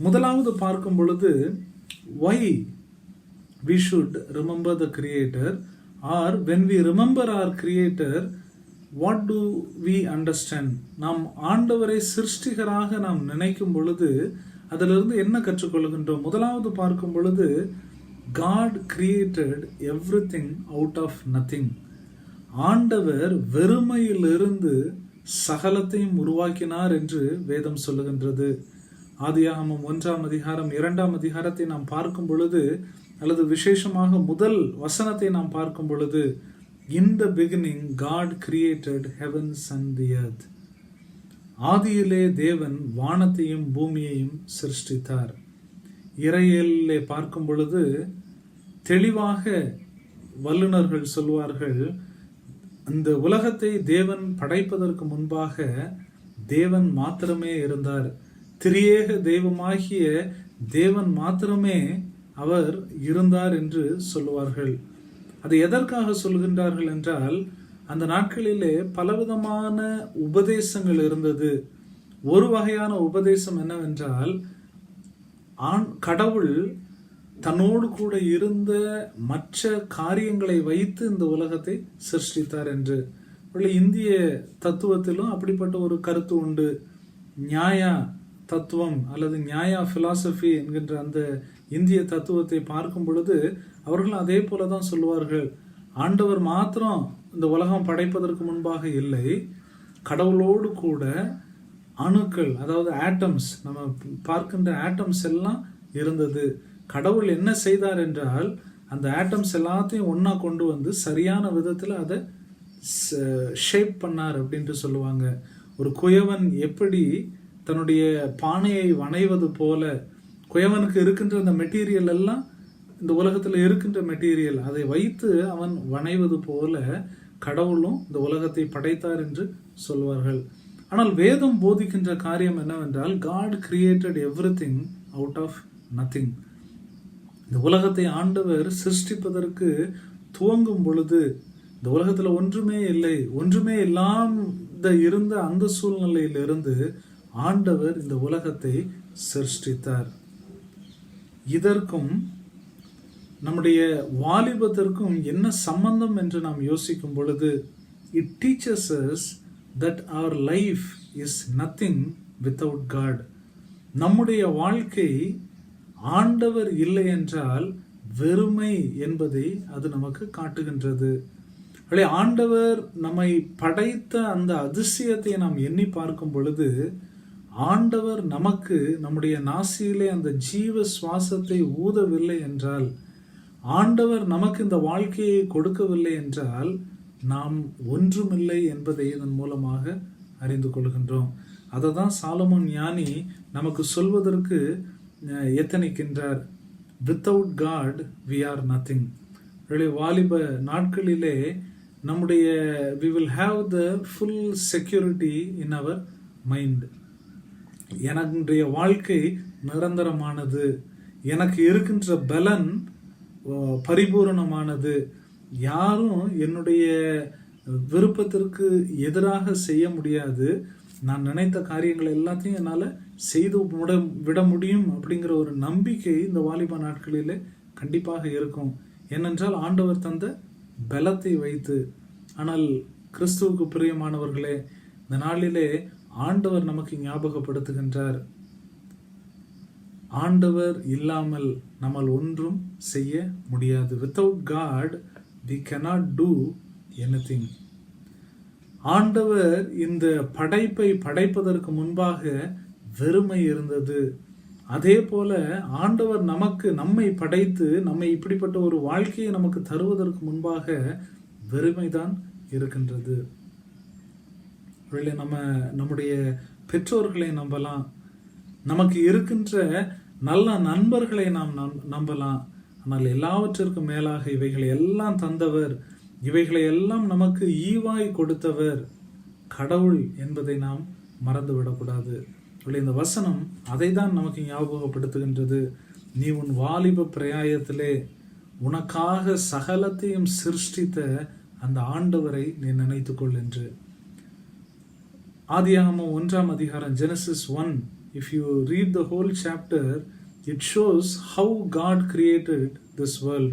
முதலாவது பார்க்கும் பொழுது why we should remember the Creator, or when we remember our Creator, what do we understand? நாம் ஆண்டவரை சிருஷ்டிகராக நாம் நினைக்கும் பொழுது அதிலிருந்து என்ன கற்றுக்கொள்கின்றோம்? முதலாவது பார்க்கும் பொழுது God created everything out of nothing. ஆண்டவர் வெறுமையிலிருந்து சகலத்தையும் உருவாக்கினார் என்று வேதம் சொல்லுகின்றது. ஆதியாகமம் 1ஆம் அதிகாரம் 2ஆம் அதிகாரத்தை நாம் பார்க்கும் பொழுது, அல்லது விசேஷமாக முதல் வசனத்தை நாம் பார்க்கும் பொழுது, in the beginning God created heavens and the earth. ஆதியிலே தேவன் வானத்தையும் பூமியையும் சிருஷ்டித்தார். இறையிலே பார்க்கும் பொழுது தெளிவாக வல்லுநர்கள் சொல்வார்கள், இந்த உலகத்தை தேவன் படைப்பதற்கு முன்பாக தேவன் மாத்திரமே இருந்தார். திரியேக தெய்வமாகிய தேவன் மாத்திரமே அவர் இருந்தார் என்று சொல்லுவார்கள். அது எதற்காக சொல்கின்றார்கள் என்றால், அந்த நாட்களிலே பலவிதமான உபதேசங்கள் இருந்தது. ஒரு வகையான உபதேசம் என்னவென்றால், கடவுள் தன்னோடு கூட இருந்த மற்ற காரியங்களை வைத்து இந்த உலகத்தை சிருஷ்டித்தார் என்று. இந்திய தத்துவத்திலும் அப்படிப்பட்ட ஒரு கருத்து உண்டு. நியாயா தத்துவம் அல்லது நியாயா பிலாசபி என்கின்ற அந்த இந்திய தத்துவத்தை பார்க்கும் பொழுது அவர்கள் அதே போலதான் சொல்லுவார்கள். ஆண்டவர் மாத்திரம் இந்த உலகம் படைப்பதற்கு முன்பாக இல்லை, கடவுளோடு கூட அணுக்கள், அதாவது ஆட்டம்ஸ், நம்ம பார்க்கின்ற ஆட்டம்ஸ் எல்லாம் இருந்தது. கடவுள் என்ன செய்தார் என்றால், அந்த ஆட்டம்ஸ் எல்லாத்தையும் ஒன்னா கொண்டு வந்து சரியான விதத்தில் அதை ஷேப் பண்ணார் அப்படின்ட்டு சொல்லுவாங்க. ஒரு குயவன் எப்படி தன்னுடைய பானையை வணைவது போல, குயவனுக்கு இருக்கின்ற அந்த மெட்டீரியல் எல்லாம் இந்த உலகத்தில் இருக்கின்ற மெட்டீரியல், அதை வைத்து அவன் வணைவது போல கடவுளும் இந்த உலகத்தை படைத்தார் என்று சொல்வார்கள். ஆனால் வேதம் போதிக்கின்ற காரியம் என்னவென்றால், God created everything out of nothing. இந்த உலகத்தை ஆண்டவர் சிருஷ்டிப்பதற்கு துவங்கும் பொழுது இந்த உலகத்துல ஒன்றுமே இல்லை, ஒன்றுமே இல்லாத இருந்த அந்த சூழ்நிலையிலிருந்து ஆண்டவர் இந்த உலகத்தை சிருஷ்டித்தார். இதற்கும் நம்முடைய வாலிபத்திற்கும் என்ன சம்பந்தம் என்று நாம் யோசிக்கும் பொழுது, it teaches us that our life is nothing without God. நம்முடைய வாழ்க்கை ஆண்டவர் இல்லை என்றால் வெறுமை என்பதை அது நமக்கு காட்டுகின்றது. ஆண்டவர் நம்மை படைத்த அந்த அதிசயத்தை நாம் எண்ணி பார்க்கும் பொழுது, ஆண்டவர் நமக்கு நம்முடைய நாசியிலே அந்த ஜீவ சுவாசத்தை ஊதவில்லை என்றால், ஆண்டவர் நமக்கு இந்த வாழ்க்கையை கொடுக்கவில்லை என்றால் நாம் ஒன்றுமில்லை என்பதை இதன் மூலமாக அறிந்து கொள்கின்றோம். அதை தான் சாலமோன் ஞானி நமக்கு சொல்வதற்கு எத்தனிக்கின்றார். Without God we are nothing. வாலிப நாட்களிலே நம்முடைய we will have the full security in our mind. என்னுடைய வாழ்க்கை நிரந்தரமானது, எனக்கு இருக்கின்ற பலன் பரிபூரணமானது, யாரும் என்னுடைய விருப்பத்திற்கு எதிராக செய்ய முடியாது, நான் நினைத்த காரியங்கள் எல்லாத்தையும் என்னால் செய்து விட முடியும் அப்படிங்கிற ஒரு நம்பிக்கை இந்த வாலிப நாட்களிலே கண்டிப்பாக இருக்கும். ஏனென்றால் ஆண்டவர் தந்த பலத்தை வைத்து. ஆனால் கிறிஸ்துவுக்கு பிரியமானவர்களே, இந்த நாளிலே ஆண்டவர் நமக்கு ஞாபகப்படுத்துகின்றார், ஆண்டவர் இல்லாமல் நம்மால் ஒன்றும் செய்ய முடியாது. Without God we cannot do anything. ஆண்டவர் இந்த படைப்பை படைப்பதற்கு முன்பாக வெறுமை இருந்தது. அதே போல ஆண்டவர் நம்மை படைத்து நம்மை இப்படிப்பட்ட ஒரு வாழ்க்கையை நமக்கு தருவதற்கு முன்பாக வெறுமைதான் இருக்கின்றது. நம்முடைய பெற்றோர்களை நம்பலாம், நமக்கு இருக்கின்ற நல்ல நண்பர்களை நாம் நம்பலாம், ஆனால் எல்லாவற்றிற்கும் மேலாக இவைகளை எல்லாம் தந்தவர், இவைகளை எல்லாம் நமக்கு ஈவாய் கொடுத்தவர் கடவுள் என்பதை நாம் மறந்துவிடக்கூடாது. இந்த வசனம் அதை தான் நமக்கு ஞாபகப்படுத்துகின்றது. நீ உன் வாலிப பிரயாயத்திலே உனக்காக சகலத்தையும் சிருஷ்டித்த அந்த ஆண்டவரை நீ நினைத்துக்கொள் என்று. ஆதியாகமம் 1ஆம் அதிகாரம் Genesis 1, if you read the whole chapter, it shows how God created this world.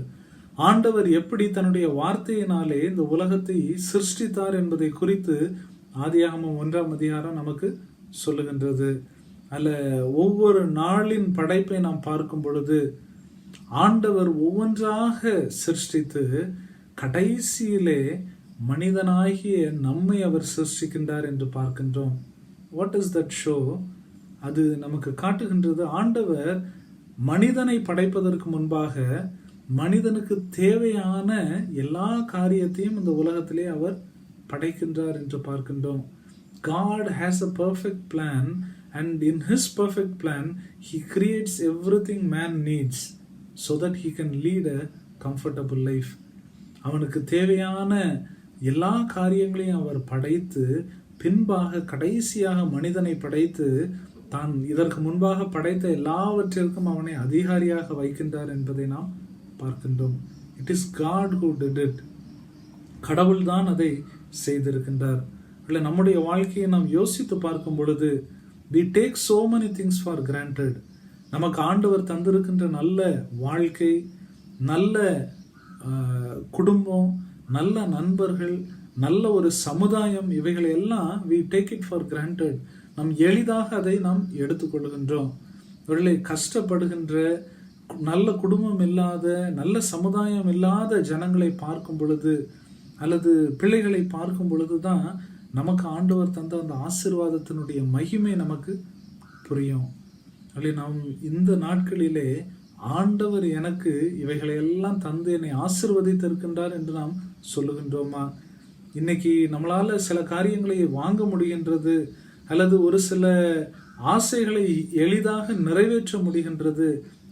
ஆண்டவர் எப்படி தன்னுடைய வார்த்தையினாலே இந்த உலகத்தை சிருஷ்டித்தார் என்பதை குறித்து ஆதியாகமம் 1ஆம் அதிகாரம் நமக்கு சொல்லுகின்றது. அல்ல ஒவ்வொரு நாளின் படைப்பை நாம் பார்க்கும் பொழுது ஆண்டவர் ஒவ்வொன்றாக சிருஷ்டித்து கடைசியிலே மனிதனாகிய நம்மை அவர் சிருஷ்டிக்கின்றார் என்று பார்க்கின்றோம். What is that show? அது நமக்கு காட்டுகின்றது ஆண்டவர் மனிதனை படைப்பதற்கு முன்பாக மனிதனுக்கு தேவையான எல்லா காரியத்தையும் இந்த உலகத்திலே அவர் படைக்கின்றார் என்று பார்க்கின்றோம். God has a perfect plan, and in his perfect plan he creates everything man needs so that he can lead a comfortable life. அவனுக்கு தேவையான எல்லா காரியங்களையும் அவர் படைத்து பின்பாக கடைசியாக மனிதனை படைத்து தான் இதற்கு முன்பாக படைத்த எல்லாவற்றிற்கும் அவனை அதிகாரியாக வைக்கின்றார் என்பதை நாம் பார்க்கின்றோம். It is God who did it. கடவுள் தான் அதை செய்திருக்கின்றார். இல்லை, நம்முடைய வாழ்க்கையை நாம் யோசித்து பார்க்கும் பொழுது we take so many things for granted. நமக்கு ஆண்டவர் தந்திருக்கின்ற நல்ல வாழ்க்கை, நல்ல குடும்பம், நல்ல நண்பர்கள், நல்ல ஒரு சமுதாயம், இவைகளை எல்லாம் we take it for granted. நாம் எளிதாக அதை நாம் எடுத்துக்கொள்கின்றோம். ஒருவேளை கஷ்டப்படுகின்ற, நல்ல குடும்பம் இல்லாத, நல்ல சமுதாயம் இல்லாத ஜனங்களை பார்க்கும் பொழுது அல்லது பிள்ளைகளை பார்க்கும் பொழுது தான் நமக்கு ஆண்டவர் தந்த அந்த ஆசீர்வாதத்தினுடைய மகிமை நமக்கு புரியும். அல்ல, நாம் இந்த நாட்களிலே ஆண்டவர் எனக்கு இவைகளை எல்லாம் தந்து என்னை ஆசீர்வதித்திருக்கின்றார் என்று நாம் சொல்லுகின்றோமா? இன்னைக்கு நம்மளால சில காரியங்களை வாங்க முடிகின்றது அல்லது ஒரு சில ஆசைகளை எளிதாக நிறைவேற்ற முடிகின்றது.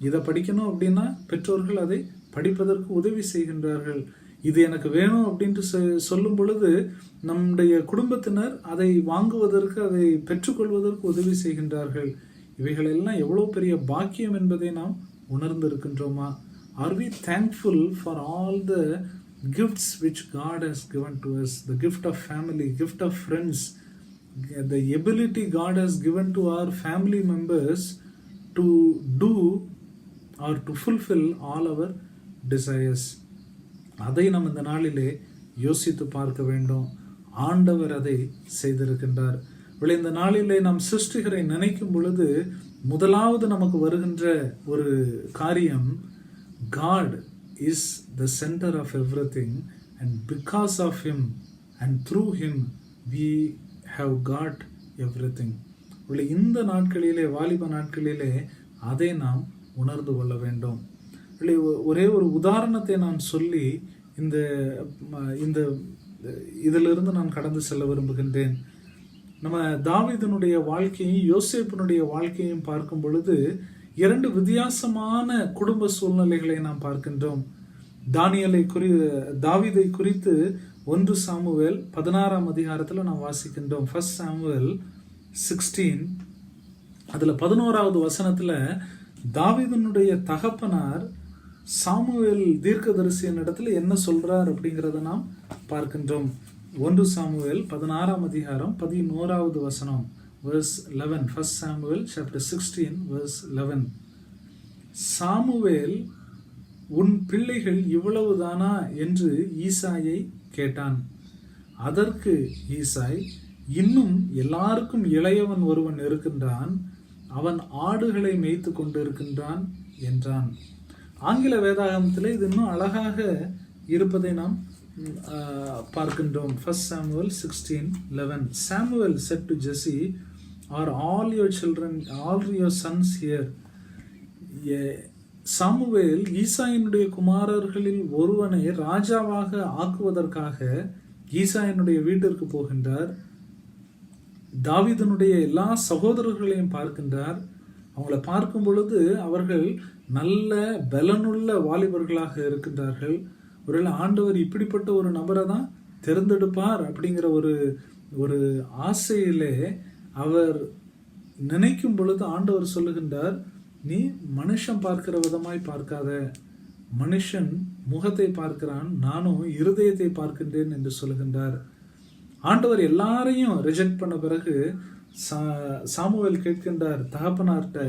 இதை படிக்கணும் அப்படின்னா பெற்றோர்கள் அதை படிப்பதற்கு உதவி செய்கின்றார்கள். இது எனக்கு வேணும் அப்படின்ட்டு சொல்லும் பொழுது நம்முடைய குடும்பத்தினர் அதை வாங்குவதற்கு, அதை பெற்றுக்கொள்வதற்கு உதவி செய்கின்றார்கள். இவைகள் எல்லாம் எவ்வளவு பெரிய பாக்கியம் என்பதை நாம் உணர்ந்து இருக்கின்றோமா? Are we thankful for all the gifts which God has given to us? The gift of family, gift of friends, the ability God has given to our family members to do or to fulfill all our desires. அதை நாம் இந்த நாளிலே யோசித்து பார்க்க வேண்டும். ஆண்டவர் அதை செய்திருக்கின்றார். இந்த நாளிலே நாம் சிருஷ்டிகரை நினைக்கும் பொழுது முதலாவது நமக்கு வருகின்ற ஒரு காரியம், God is the center of everything, and because of him and through him we have got everything. இந்த நாட்களிலே, வாலிப நாட்களிலே அதை நாம் உணர்ந்து கொள்ள வேண்டும். ஒரே ஒரு உதாரணத்தை நான் சொல்லி இந்த இந்த இதிலிருந்து நான் கடந்து செல்ல விரும்புகின்றேன். நம்ம தாவீதினுடைய வாழ்க்கையும் யோசேப்பினுடைய வாழ்க்கையும் பார்க்கும் பொழுது இரண்டு வித்தியாசமான குடும்ப சூழ்நிலைகளை நாம் பார்க்கின்றோம். தாவீதை குறித்து 1 சாமுவேல் 16ஆம் அதிகாரத்தில் நாம் வாசிக்கின்றோம். 1 சாமுவேல் 16 அதுல 11வது வசனத்துல தாவீதினுடைய தகப்பனார் சாமுவேல் தீர்க்கதரிசியின் இடத்துல என்ன சொல்றார் அப்படிங்கிறத நாம் பார்க்கின்றோம். 1 சாமுவேல் 16ஆம் அதிகாரம் 11வது வசனம், verse 11. 1 Samuel chapter 16 verse 11. Samuel, உன் பிள்ளைகள் இவ்வளவுதானா என்று ஈசாயை கேட்டான். அதற்கு ஈசாய், இன்னும் எல்லாருக்கும் இளையவன் ஒருவன் இருக்கின்றான், அவன் ஆடுகளை மேய்த்து கொண்டிருக்கின்றான் என்றான். ஆங்கில வேதாகமத்தில் இது இன்னும் அழகாக இருப்பதை நாம் பார்க்கின்றோம். 1 Samuel 16:11. Samuel said to Jesse, are all your children, all your sons here? Samuel ஈசாயினுடைய குமாரர்களில் ஒருவனை ராஜாவாக ஆக்குவதற்காக ஈசாயினுடைய வீட்டிற்கு போகின்றார். தாவீதினுடைய எல்லா சகோதரர்களையும் பார்க்கின்றார். அவங்களை பார்க்கும் பொழுது அவர்கள் நல்ல பலனுள்ள வாலிபர்களாக இருக்கின்றார்கள். ஒருவேளை ஆண்டவர் இப்படிப்பட்ட ஒரு நபரை தான் தேர்ந்தெடுப்பார் அப்படிங்கிற ஒரு ஆசையிலே அவர் நினைக்கும் பொழுது ஆண்டவர் சொல்லுகின்றார், நீ மனுஷன் பார்க்கிற விதமாய் பார்க்காத, மனுஷன் முகத்தை பார்க்கிறான், நானும் இருதயத்தை பார்க்கின்றேன் என்று சொல்லுகின்றார். ஆண்டவர் எல்லாரையும் ரிஜெக்ட் பண்ண பிறகு சாமுவேல் கேட்கின்றார் தகப்பனார்ட்ட,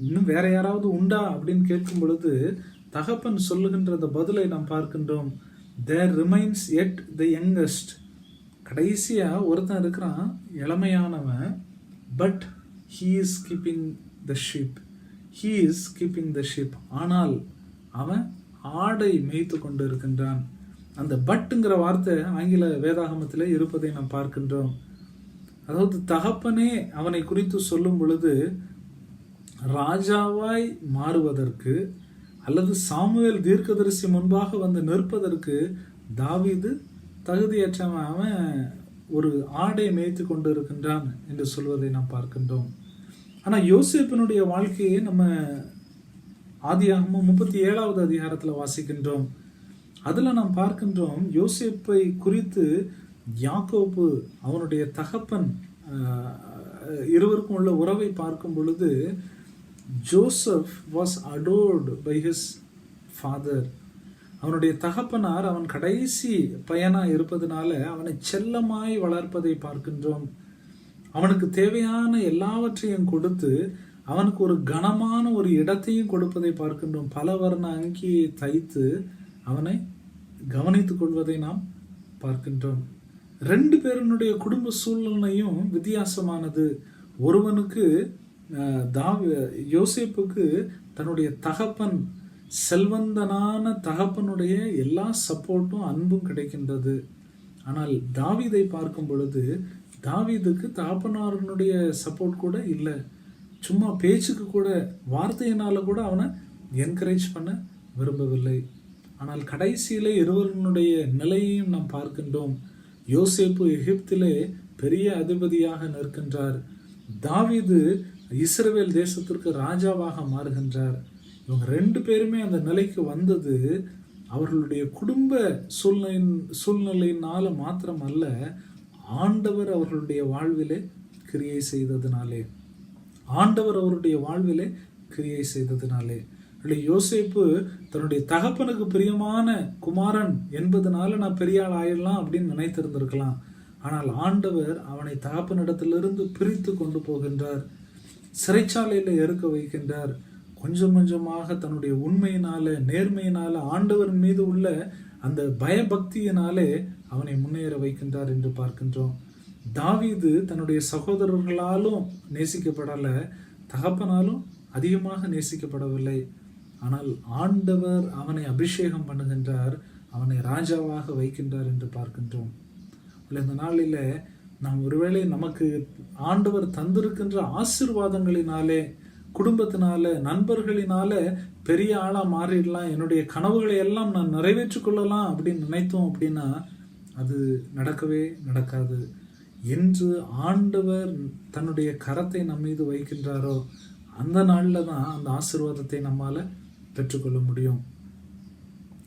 இன்னும் வேற யாராவது உண்டா அப்படின்னு கேட்கும் பொழுது தகப்பன் சொல்லுகின்ற அந்த பதிலை நாம் பார்க்கின்றோம். There remains yet the youngest. கடைசியா ஒருத்தன் இருக்கிறான் இளமையானவன், but he is keeping the sheep. He is keeping the sheep. ஆனால் அவன் ஆடை மேய்த்து கொண்டு இருக்கின்றான். அந்த பட்டுங்கிற வார்த்தை ஆங்கில வேதாகமத்திலே இருப்பதை நாம் பார்க்கின்றோம். அதாவது தகப்பனே அவனை குறித்து சொல்லும் பொழுது ராஜாவாய் மாறுவதற்கு அல்லது சாமுவேல் தீர்க்கதரிசி முன்பாக வந்து நிற்பதற்கு தாவீது தகுதியற்றவன், அவன் ஒரு ஆடை மேய்த்து கொண்டு இருக்கின்றான் என்று சொல்வதை நாம் பார்க்கின்றோம். ஆனால் யோசேப்பினுடைய வாழ்க்கையை நம்ம ஆதியாகமம் 37வது அதிகாரத்தில் வாசிக்கின்றோம். அதில் நாம் பார்க்கின்றோம் யோசேப்பை குறித்து யாக்கோபு அவனுடைய தகப்பன் இருவருக்கும் உள்ள உறவை பார்க்கும் பொழுது Joseph was adored by his father. அவனுடைய தகப்பனார் அவன் கடைசி பையனா இருப்பதனால அவனை செல்லமாய் வளர்ப்பதை பார்க்கின்றோம். அவனுக்கு தேவையான எல்லாவற்றையும் கொடுத்து அவனுக்கு ஒரு கனமான ஒரு இடத்தையும் கொடுப்பதை பார்க்கின்றோம். பல வர்ண அங்கியை தைத்து அவனை கவனித்துக் கொள்வதை நாம் பார்க்கின்றோம். 2 பேருடைய குடும்ப சூழ்நிலையும் வித்தியாசமானது. ஒருவனுக்கு யோசேப்புக்கு தன்னுடைய தகப்பன், செல்வந்தனான தகப்பனுடைய எல்லா சப்போர்ட்டும் அன்பும் கிடைக்கின்றது. ஆனால் தாவீதை பார்க்கும் பொழுது தாவீதுக்கு தகப்பனாரனுடைய சப்போர்ட் கூட இல்லை. சும்மா பேச்சுக்கு கூட, வார்த்தையினால கூட அவனை என்கரேஜ் பண்ண விரும்பவில்லை. ஆனால் கடைசியிலே இருவருடைய நிலையையும் நாம் பார்க்கின்றோம். யோசேப்பு எகிப்திலே பெரிய அதிபதியாக நிற்கின்றார். தாவீது இஸ்ரவேல் தேசத்திற்கு ராஜாவாக மாறுகின்றார். இவங்க 2 பேருமே அந்த நிலைக்கு வந்தது அவர்களுடைய குடும்ப சூழ்நிலையினால மாத்திரம் அல்ல, ஆண்டவர் அவர்களுடைய வாழ்விலே கிரியை செய்ததினாலே. ஆண்டவர் அவருடைய வாழ்விலே கிரியை செய்ததினாலே. யோசேப்பு தன்னுடைய தகப்பனுக்கு பிரியமான குமாரன் என்பதனால நான் பெரிய ஆள் ஆயிடலாம் அப்படின்னு நினைத்திருந்திருக்கலாம். ஆனால் ஆண்டவர் அவனை தகப்பனிடத்திலிருந்து பிரித்து கொண்டு போகின்றார். சிறைச்சாலையில இருக்க வைக்கின்றார். கொஞ்சம் கொஞ்சமாக தன்னுடைய உண்மையினால, நேர்மையினால, ஆண்டவரின் மீது உள்ள அந்த பயபக்தியினாலே அவனை முன்னேற வைக்கின்றார் என்று பார்க்கின்றோம். தாவீது தன்னுடைய சகோதரர்களாலும் நேசிக்கப்படல, தகப்பனாலும் அதிகமாக நேசிக்கப்படவில்லை. ஆனால் ஆண்டவர் அவனை அபிஷேகம் பண்ணுகின்றார், அவனை ராஜாவாக வைக்கின்றார் என்று பார்க்கின்றோம். இந்த நாளில் நாம் ஒருவேளை நமக்கு ஆண்டவர் தந்திருக்கின்ற ஆசீர்வாதங்களினாலே, குடும்பத்தினால, நண்பர்களினால பெரிய ஆளா மாறிடலாம், என்னுடைய கனவுகளை எல்லாம் நான் நிறைவேற்றிக் கொள்ளலாம் அப்படின்னு நினைத்தோம் அப்படின்னா அது நடக்கவே நடக்காது. என்று ஆண்டவர் தன்னுடைய கரத்தை நம் மீது வைக்கின்றாரோ அந்த நாளில் தான் அந்த ஆசீர்வாதத்தை நம்மால் பெற்றுக்கொள்ள முடியும்.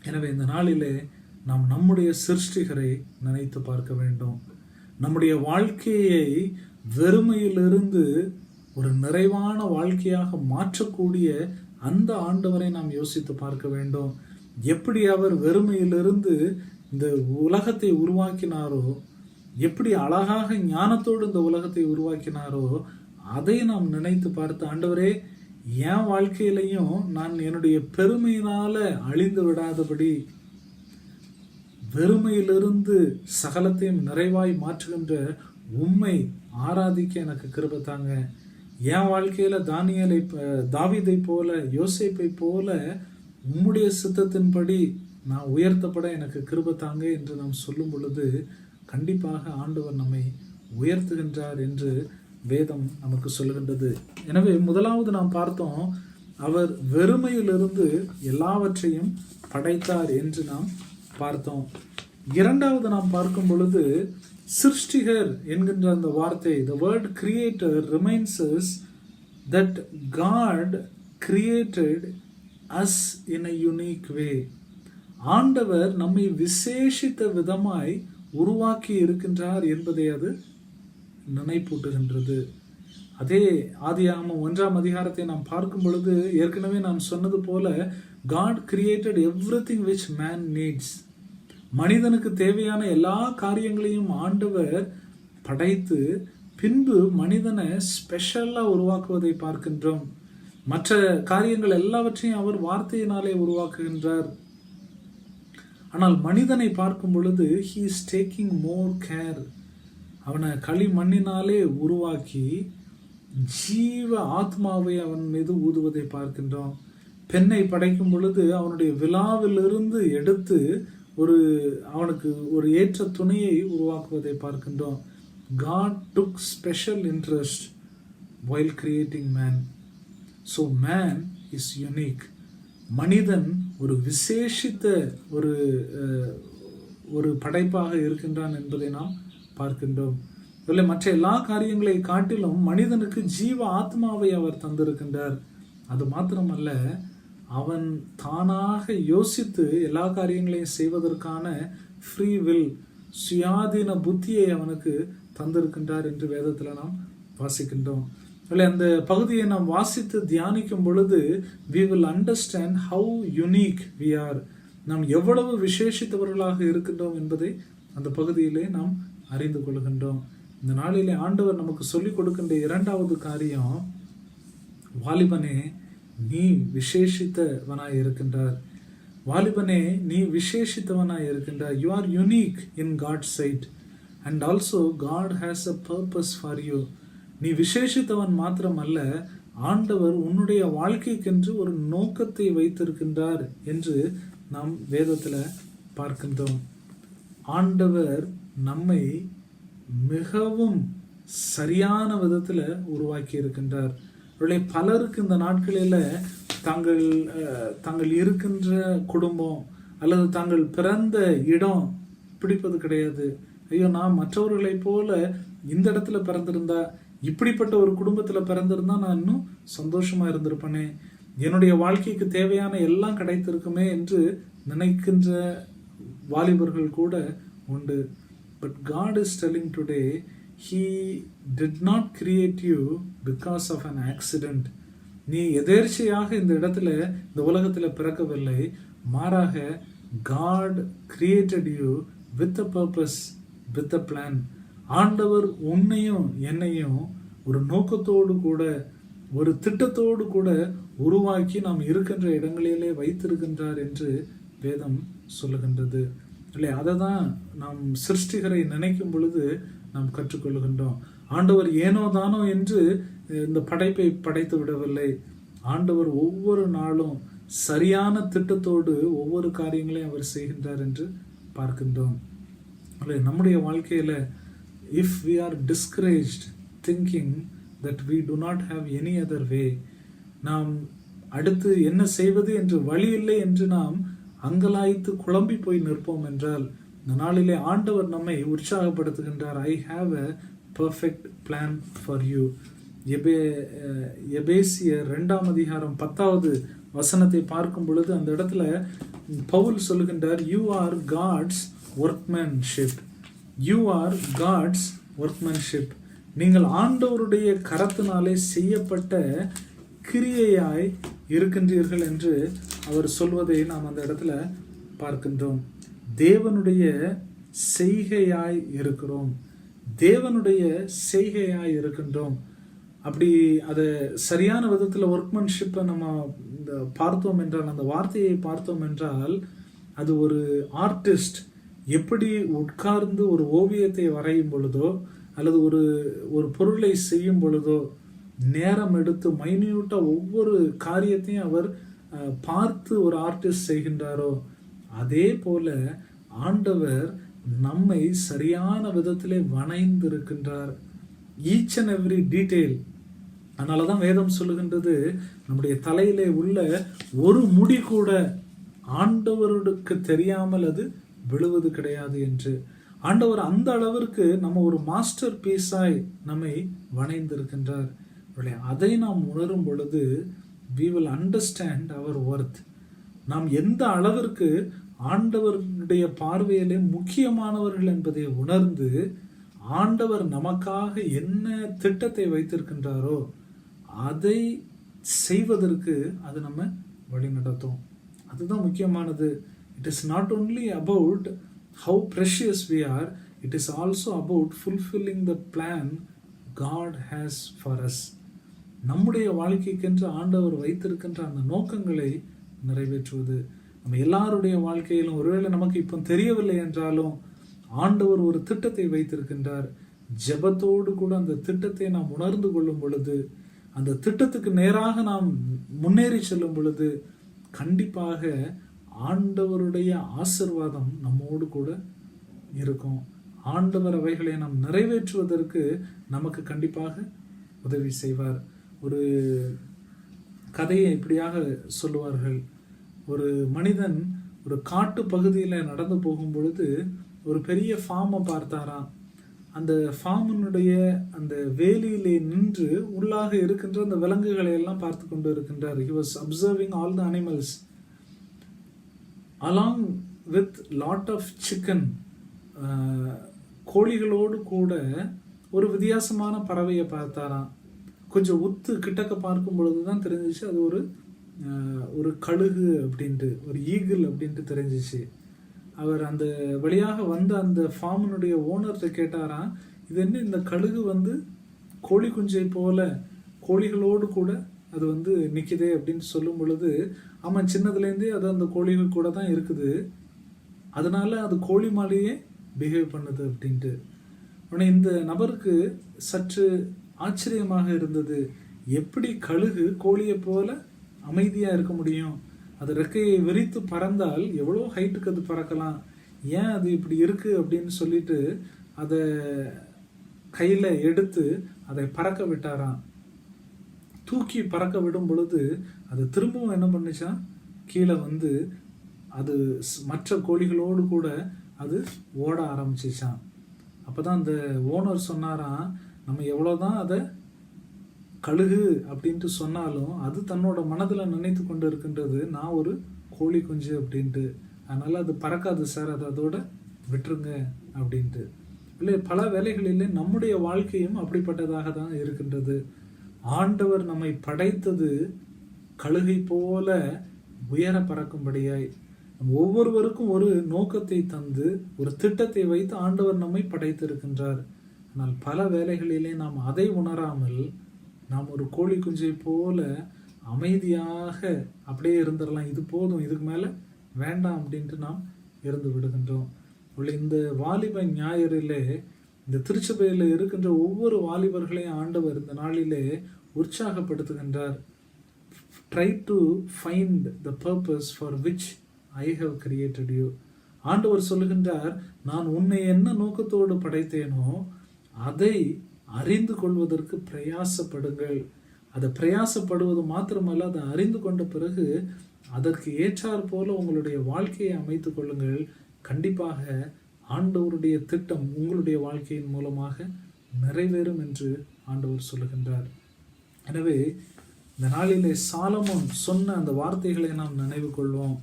எனவே இந்த நாளிலே நாம் நம்முடைய சிருஷ்டிகரை நினைத்து பார்க்க வேண்டும். நம்முடைய வாழ்க்கையை வெறுமையிலிருந்து ஒரு நிறைவான வாழ்க்கையாக மாற்றக்கூடிய அந்த ஆண்டவரை நாம் யோசித்து பார்க்க வேண்டும். எப்படி அவர் வெறுமையிலிருந்து இந்த உலகத்தை உருவாக்கினாரோ, எப்படி அழகாக ஞானத்தோடு இந்த உலகத்தை உருவாக்கினாரோ, அதை நாம் நினைத்து பார்த்து, ஆண்டவரே என் வாழ்க்கையிலையும் நான் என்னுடைய பெருமையினால அழிந்து விடாதபடி வெறுமையிலிருந்து சகலத்தையும் நிறைவாய் மாற்றுகின்ற உம்மை ஆராதிக்க எனக்கு கிருபை தாங்க. என் வாழ்க்கையில தாவீதை போல, யோசேப்பை போல உம்முடைய சித்தத்தின்படி நான் உயர்த்தப்பட எனக்கு கிருபை தாங்க என்று நாம் சொல்லும் பொழுது கண்டிப்பாக ஆண்டவர் நம்மை உயர்த்துகின்றார் என்று வேதம் நமக்கு சொல்லுகின்றது. எனவே முதலாவது நாம் பார்த்தோம், அவர் வெறுமையிலிருந்து எல்லாவற்றையும் படைத்தார் என்று நாம் பார்த்தோம். இரண்டாவது நாம் பார்க்கும் பொழுது சிருஷ்டிகர் என்கின்ற அந்த வார்த்தை, the word creator reminds us that God created us in a unique way. ஆண்டவர் நம்மை விசேஷித்த விதமாய் உருவாக்கி இருக்கின்றார் என்பதை அது நினைப்பூட்டுகின்றது. அதே ஆதியாகமம் 1ஆம் அதிகாரத்தை நாம் பார்க்கும் பொழுது ஏற்கனவே நான் சொன்னது போல God created everything which man needs. மனிதனுக்கு தேவையான எல்லா காரியங்களையும் ஆண்டவர் படைத்து பின்பு மனிதனை ஸ்பெஷலா உருவாக்குவதை பார்க்கின்றோம். மற்ற காரியங்கள் எல்லாவற்றையும் அவர் வார்த்தையினாலே உருவாக்குகின்றார். ஆனால் மனிதனை பார்க்கும் பொழுது he is taking more care. அவனை களி மண்ணினாலே உருவாக்கி ஜீவ ஆத்மாவை அவன் மீது ஊதுவதை பார்க்கின்றோம். பெண்ணை படைக்கும் பொழுது அவனுடைய விலாவிலிருந்து எடுத்து அவனுக்கு ஒரு ஏற்ற துணையை உருவாக்குவதை பார்க்கின்றோம். God took special interest while creating man. So man is unique. மனிதன் ஒரு விசேஷித்த ஒரு படைப்பாக இருக்கின்றான் என்பதை நாம் பார்க்கின்றோம். இல்லை, மற்ற எல்லா காரியங்களை காட்டிலும் மனிதனுக்கு ஜீவ ஆத்மாவை அவர் தந்திருக்கின்றார். அது மாத்திரமல்ல, அவன் தானாக யோசித்து எல்லா காரியங்களையும் செய்வதற்கான ஃப்ரீ வில், சுயாதீன புத்தியை அவனுக்கு தந்திருக்கின்றார் என்று வேதத்தில் நாம் வாசிக்கின்றோம். இல்லை, அந்த பகுதியை நாம் வாசித்து தியானிக்கும் பொழுது we will understand how unique we are. நாம் எவ்வளவு விசேஷித்தவர்களாக இருக்கின்றோம் என்பதை அந்த பகுதியிலே நாம் அறிந்து கொள்கின்றோம். இந்த நாளிலே ஆண்டவர் நமக்கு சொல்லிக் கொடுக்கின்ற இரண்டாவது காரியம், வாலிபனே நீ விசேஷித்தவனாய் இருக்கின்றார். வாலிபனே நீ விசேஷித்தவனாய் இருக்கின்றார். You are unique in God's sight and also God has a purpose for you. நீ விசேஷித்தவன் மாத்திரமல்ல, ஆண்டவர் உன்னுடைய வாழ்க்கைக்கென்று ஒரு நோக்கத்தை வைத்திருக்கின்றார் என்று நாம் வேதத்தில் பார்க்கின்றோம். ஆண்டவர் நம்மை மிகவும் சரியான விதத்தில் உருவாக்கி இருக்கின்றார். பலருக்கு இந்த நாட்களில் தாங்கள் இருக்கின்ற குடும்பம் அல்லது தாங்கள் பிறந்த இடம் பிடிப்பது கிடையாது. ஐயோ, நான் மற்றவர்களை போல இந்த இடத்துல பிறந்திருந்தா, இப்படிப்பட்ட ஒரு குடும்பத்தில் பிறந்திருந்தா நான் இன்னும் சந்தோஷமா இருந்திருப்பேனே, என்னுடைய வாழ்க்கைக்கு தேவையான எல்லாம் கிடைத்திருக்குமே என்று நினைக்கின்ற வாலிபர்கள் கூட உண்டு. But God is telling today, He did not create you because of an accident. நீ எதேர்ச்சையாக இந்த இடத்துல, இந்த உலகத்தில் பிறக்கவில்லை. மாறாக God created you with a purpose, with a plan. ஆண்டவர் உன்னையும் என்னையும் ஒரு நோக்கத்தோடு கூட, ஒரு திட்டத்தோடு கூட உருவாக்கி நாம் இருக்கின்ற இடங்களிலே வைத்திருக்கின்றார் என்று வேதம் சொல்லுகின்றது. இல்லை, அதை தான் நாம் சிருஷ்டிகரை நினைக்கும் பொழுது நாம் கற்றுக்கொள்கின்றோம். ஆண்டவர் ஏனோ தானோ என்று இந்த படைப்பை படைத்து விடவில்லை. ஆண்டவர் ஒவ்வொரு நாளும் சரியான திட்டத்தோடு ஒவ்வொரு காரியங்களையும் அவர் செய்கின்றார் என்று பார்க்கின்றோம். நம்முடைய வாழ்க்கையில் if we are discouraged thinking that we do not have any other way, நாம் அடுத்து என்ன செய்வது என்று வழி இல்லை என்று நாம் அங்கலாய்த்து குழம்பி போய் நிற்போம் என்றால், இந்த நாளிலே ஆண்டவர் நம்மை உற்சாகப்படுத்துகின்றார். I have a perfect plan for you. எபேசியர் 2ஆம் அதிகாரம் 10வது வசனத்தை பார்க்கும் பொழுது அந்த இடத்துல பவுல் சொல்லுகின்றார், you are God's workmanship. You are God's workmanship. நீங்கள் ஆண்டவருடைய கரத்தினாலே செய்யப்பட்ட கிரியையாய் இருக்கின்றீர்கள் என்று அவர் சொல்வதை நாம் அந்த இடத்துல பார்க்கின்றோம். தேவனுடைய செய்கையாய் இருக்கிறோம், தேவனுடைய செய்கையாய் இருக்கின்றோம். அப்படி அதை சரியான விதத்தில் ஒர்க்மன்ஷிப்பை நம்ம பார்த்தோம் என்றால், அந்த வார்த்தையை பார்த்தோம் என்றால், அது ஒரு ஆர்டிஸ்ட் எப்படி உட்கார்ந்து ஒரு ஓவியத்தை வரையும் பொழுதோ அல்லது ஒரு பொருளை செய்யும் பொழுதோ நேரம் எடுத்து மைன்யூட்டா ஒவ்வொரு காரியத்தையும் அவர் பார்த்து ஒரு ஆர்டிஸ்ட் செய்கின்றாரோ, அதே போல ஆண்டவர் நம்மை சரியான விதத்திலே வணைந்திருக்கின்றார். Each and every detail. அதனாலதான் வேதம் சொல்லுகின்றது, நம்முடைய தலையிலே உள்ள ஒரு முடி கூட ஆண்டவருக்கு தெரியாமல் அது விழுவது கிடையாது என்று. ஆண்டவர் அந்த அளவிற்கு நம்ம ஒரு மாஸ்டர் பீஸாய் நம்மை வணைந்திருக்கின்றார். அதை நாம் உணரும் பொழுது we will understand our worth. நாம் எந்த அளவிற்கு ஆண்டவருடைய பார்வையிலே முக்கியமானவர்கள் என்பதை உணர்ந்து ஆண்டவர் நமக்காக என்ன திட்டத்தை வைத்திருக்கின்றாரோ அதை செய்வதற்கு அது நம்ம வழி நடத்தும். அதுதான் முக்கியமானது. It is not only about how precious we are, it is also about fulfilling the plan God has for us. நம்முடைய வாழ்க்கைக்கென்று ஆண்டவர் வைத்திருக்கின்ற அந்த நோக்கங்களை நிறைவேற்றுவது. நம்ம எல்லாருடைய வாழ்க்கையிலும் ஒருவேளை நமக்கு இப்போ தெரியவில்லை என்றாலும் ஆண்டவர் ஒரு திட்டத்தை வைத்திருக்கின்றார். ஜெபத்தோடு கூட அந்த திட்டத்தை நாம் உணர்ந்து கொள்ளும் பொழுது, அந்த திட்டத்துக்கு நேராக நாம் முன்னேறி செல்லும் பொழுது கண்டிப்பாக ஆண்டவருடைய ஆசீர்வாதம் நம்மோடு கூட இருக்கும். ஆண்டவர் அவைகளை நாம் நிறைவேற்றுவதற்கு நமக்கு கண்டிப்பாக உதவி செய்வார். ஒரு கதையை இப்படியாக சொல்லுவார்கள். ஒரு மனிதன் ஒரு காட்டு பகுதியில் நடந்து போகும் பொழுது ஒரு பெரிய ஃபார்மை பார்த்தாராம். அந்த ஃபார்மினுடைய அந்த வேலியிலே நின்று உள்ளாக இருக்கின்ற அந்த விலங்குகளை எல்லாம் பார்த்து கொண்டு இருக்கின்றார். He was observing all the animals along with lot of chicken. கோழிகளோடு கூட ஒரு வித்தியாசமான பறவையை பார்த்தாராம். கொஞ்சம் உத்து கிட்டக்க பார்க்கும் பொழுதுதான் தெரிஞ்சிச்சு அது ஒரு கழுகு அப்படின்ட்டு, ஒரு ஈகிள் அப்படின்ட்டு தெரிஞ்சிச்சு. அவர் அந்த வழியாக வந்த அந்த ஃபார்மினுடைய ஓனர்கிட்ட கேட்டாராம், இது என்ன இந்த கழுகு கோழி குஞ்சை போல கோழிகளோடு கூட அது நிற்குதே அப்படின்னு சொல்லும் பொழுது, ஆமாம், சின்னதுலேருந்தே அது அந்த கோழிகள் கூட தான் இருக்குது, அதனால அது கோழி மாதிரியே பிஹேவ் பண்ணுது அப்படின்ட்டு. உடனே இந்த நபருக்கு சற்று ஆச்சரியமாக இருந்தது. எப்படி கழுகு கோழியை போல அமைதியாக இருக்க முடியும்? அது ரெக்கையை விரித்து பறந்தால் எவ்வளோ ஹைட்டுக்கு அது பறக்கலாம், ஏன் அது இப்படி இருக்குது அப்படின்னு சொல்லிட்டு அதை கையில் எடுத்து அதை பறக்க விட்டாராம். தூக்கி பறக்க விடும் பொழுது அது திரும்பவும் என்ன பண்ணுச்சா, கீழே அது மற்ற கோழிகளோடு கூட அது ஓட ஆரம்பிச்சிச்சான். அப்போ தான் அந்த ஓனர் சொன்னாராம், நம்ம எவ்வளோதான் அதை கழுகு அப்படின்ட்டு சொன்னாலும் அது தன்னோட மனதில் நினைத்து கொண்டு இருக்கின்றது நான் ஒரு கோழி குஞ்சு அப்படின்ட்டு, அதனால் அது பறக்காது சார், அது அதோட விட்டுருங்க அப்படின்ட்டு. இல்லை, பல வேளைகளிலே நம்முடைய வாழ்க்கையும் அப்படிப்பட்டதாக தான் இருக்கின்றது. ஆண்டவர் நம்மை படைத்தது கழுகை போல உயர பறக்கும்படியாய். ஒவ்வொருவருக்கும் ஒரு நோக்கத்தை தந்து ஒரு திட்டத்தை வைத்து ஆண்டவர் நம்மை படைத்திருக்கின்றார். ஆனால் பல வேளைகளிலே நாம் அதை உணராமல் நாம் ஒரு கோழி குஞ்சை போல அமைதியாக அப்படியே இருந்துடலாம், இது போதும், இதுக்கு மேலே வேண்டாம் அப்படின்ட்டு நாம் இருந்து விடுகின்றோம். இந்த வாலிப ஞாயிறிலே இந்த திருச்சபையில் இருக்கின்ற ஒவ்வொரு வாலிபர்களையும் ஆண்டவர் இந்த நாளிலே உற்சாகப்படுத்துகின்றார். Try to find the purpose for which I have created you. ஆண்டவர் சொல்லுகின்றார், நான் உன்னை என்ன நோக்கத்தோடு படைத்தேனோ அதை அறிந்து கொள்வதற்கு பிரயாசப்படுங்கள். அதை பிரயாசப்படுவது மாத்திரமல்ல, அதை அறிந்து கொண்ட பிறகு அதற்கு ஏற்றாற் போல உங்களுடைய வாழ்க்கையை அமைத்து கொள்ளுங்கள். கண்டிப்பாக ஆண்டவருடைய திட்டம் உங்களுடைய வாழ்க்கையின் மூலமாக நிறைவேறும் என்று ஆண்டவர் சொல்லுகின்றார். எனவே இந்த நாளிலே சாலமோன் சொன்ன அந்த வார்த்தைகளை நாம் நினைவு கொள்வோம்.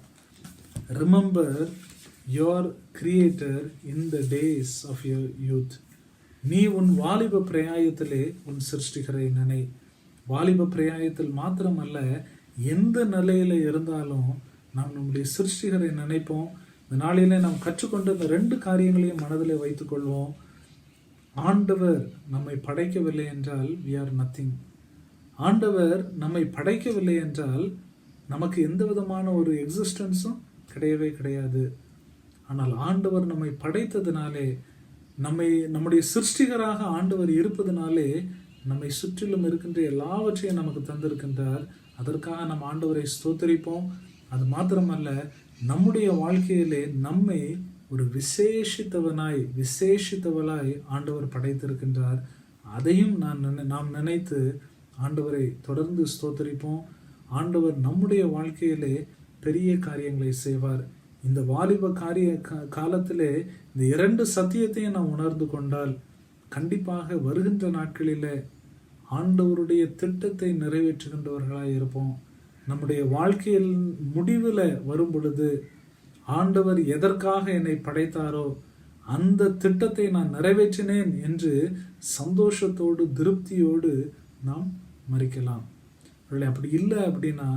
Remember your creator in the days of your youth. நீ உன் வாலிப பிரயாயத்திலே உன் சிருஷ்டிகரை நினை. வாலிப பிரயாயத்தில் மாத்திரமல்ல, எந்த நிலையில இருந்தாலும் நாம் நம்முடைய சிருஷ்டிகரை நினைப்போம். இந்த நாளிலே நாம் கற்றுக்கொண்ட இந்த 2 காரியங்களையும் மனதில் வைத்துக் கொள்வோம். ஆண்டவர் நம்மை படைக்கவில்லை என்றால் we are nothing. ஆண்டவர் நம்மை படைக்கவில்லை என்றால் நமக்கு எந்த விதமான ஒரு எக்ஸிஸ்டன்ஸும் கிடையவே கிடையாது. ஆனால் ஆண்டவர் நம்மை படைத்ததினாலே, நம்முடைய சிருஷ்டிகராக ஆண்டவர் இருப்பதனாலே நம்மை சுற்றிலும் இருக்கின்ற எல்லாவற்றையும் நமக்கு தந்திருக்கின்றார். அதற்காக நம் ஆண்டவரை ஸ்தோத்தரிப்போம். அது மாத்திரமல்ல, நம்முடைய வாழ்க்கையிலே நம்மை ஒரு விசேஷித்தவளாய் ஆண்டவர் படைத்திருக்கின்றார். அதையும் நாம் நினைத்து ஆண்டவரை தொடர்ந்து ஸ்தோத்தரிப்போம். ஆண்டவர் நம்முடைய வாழ்க்கையிலே பெரிய காரியங்களை செய்வார். இந்த வாலிப காலத்திலே இந்த 2 சத்தியத்தையும் நாம் உணர்ந்து கொண்டால் கண்டிப்பாக வருகின்ற நாட்களில் ஆண்டவருடைய திட்டத்தை நிறைவேற்றுகின்றவர்களாய் இருப்போம். நம்முடைய வாழ்க்கையில் முடிவில் வரும் பொழுது ஆண்டவர் எதற்காக என்னை படைத்தாரோ அந்த திட்டத்தை நான் நிறைவேற்றினேன் என்று சந்தோஷத்தோடு திருப்தியோடு நாம் மறிக்கலாம். அப்படி இல்லை அப்படின்னா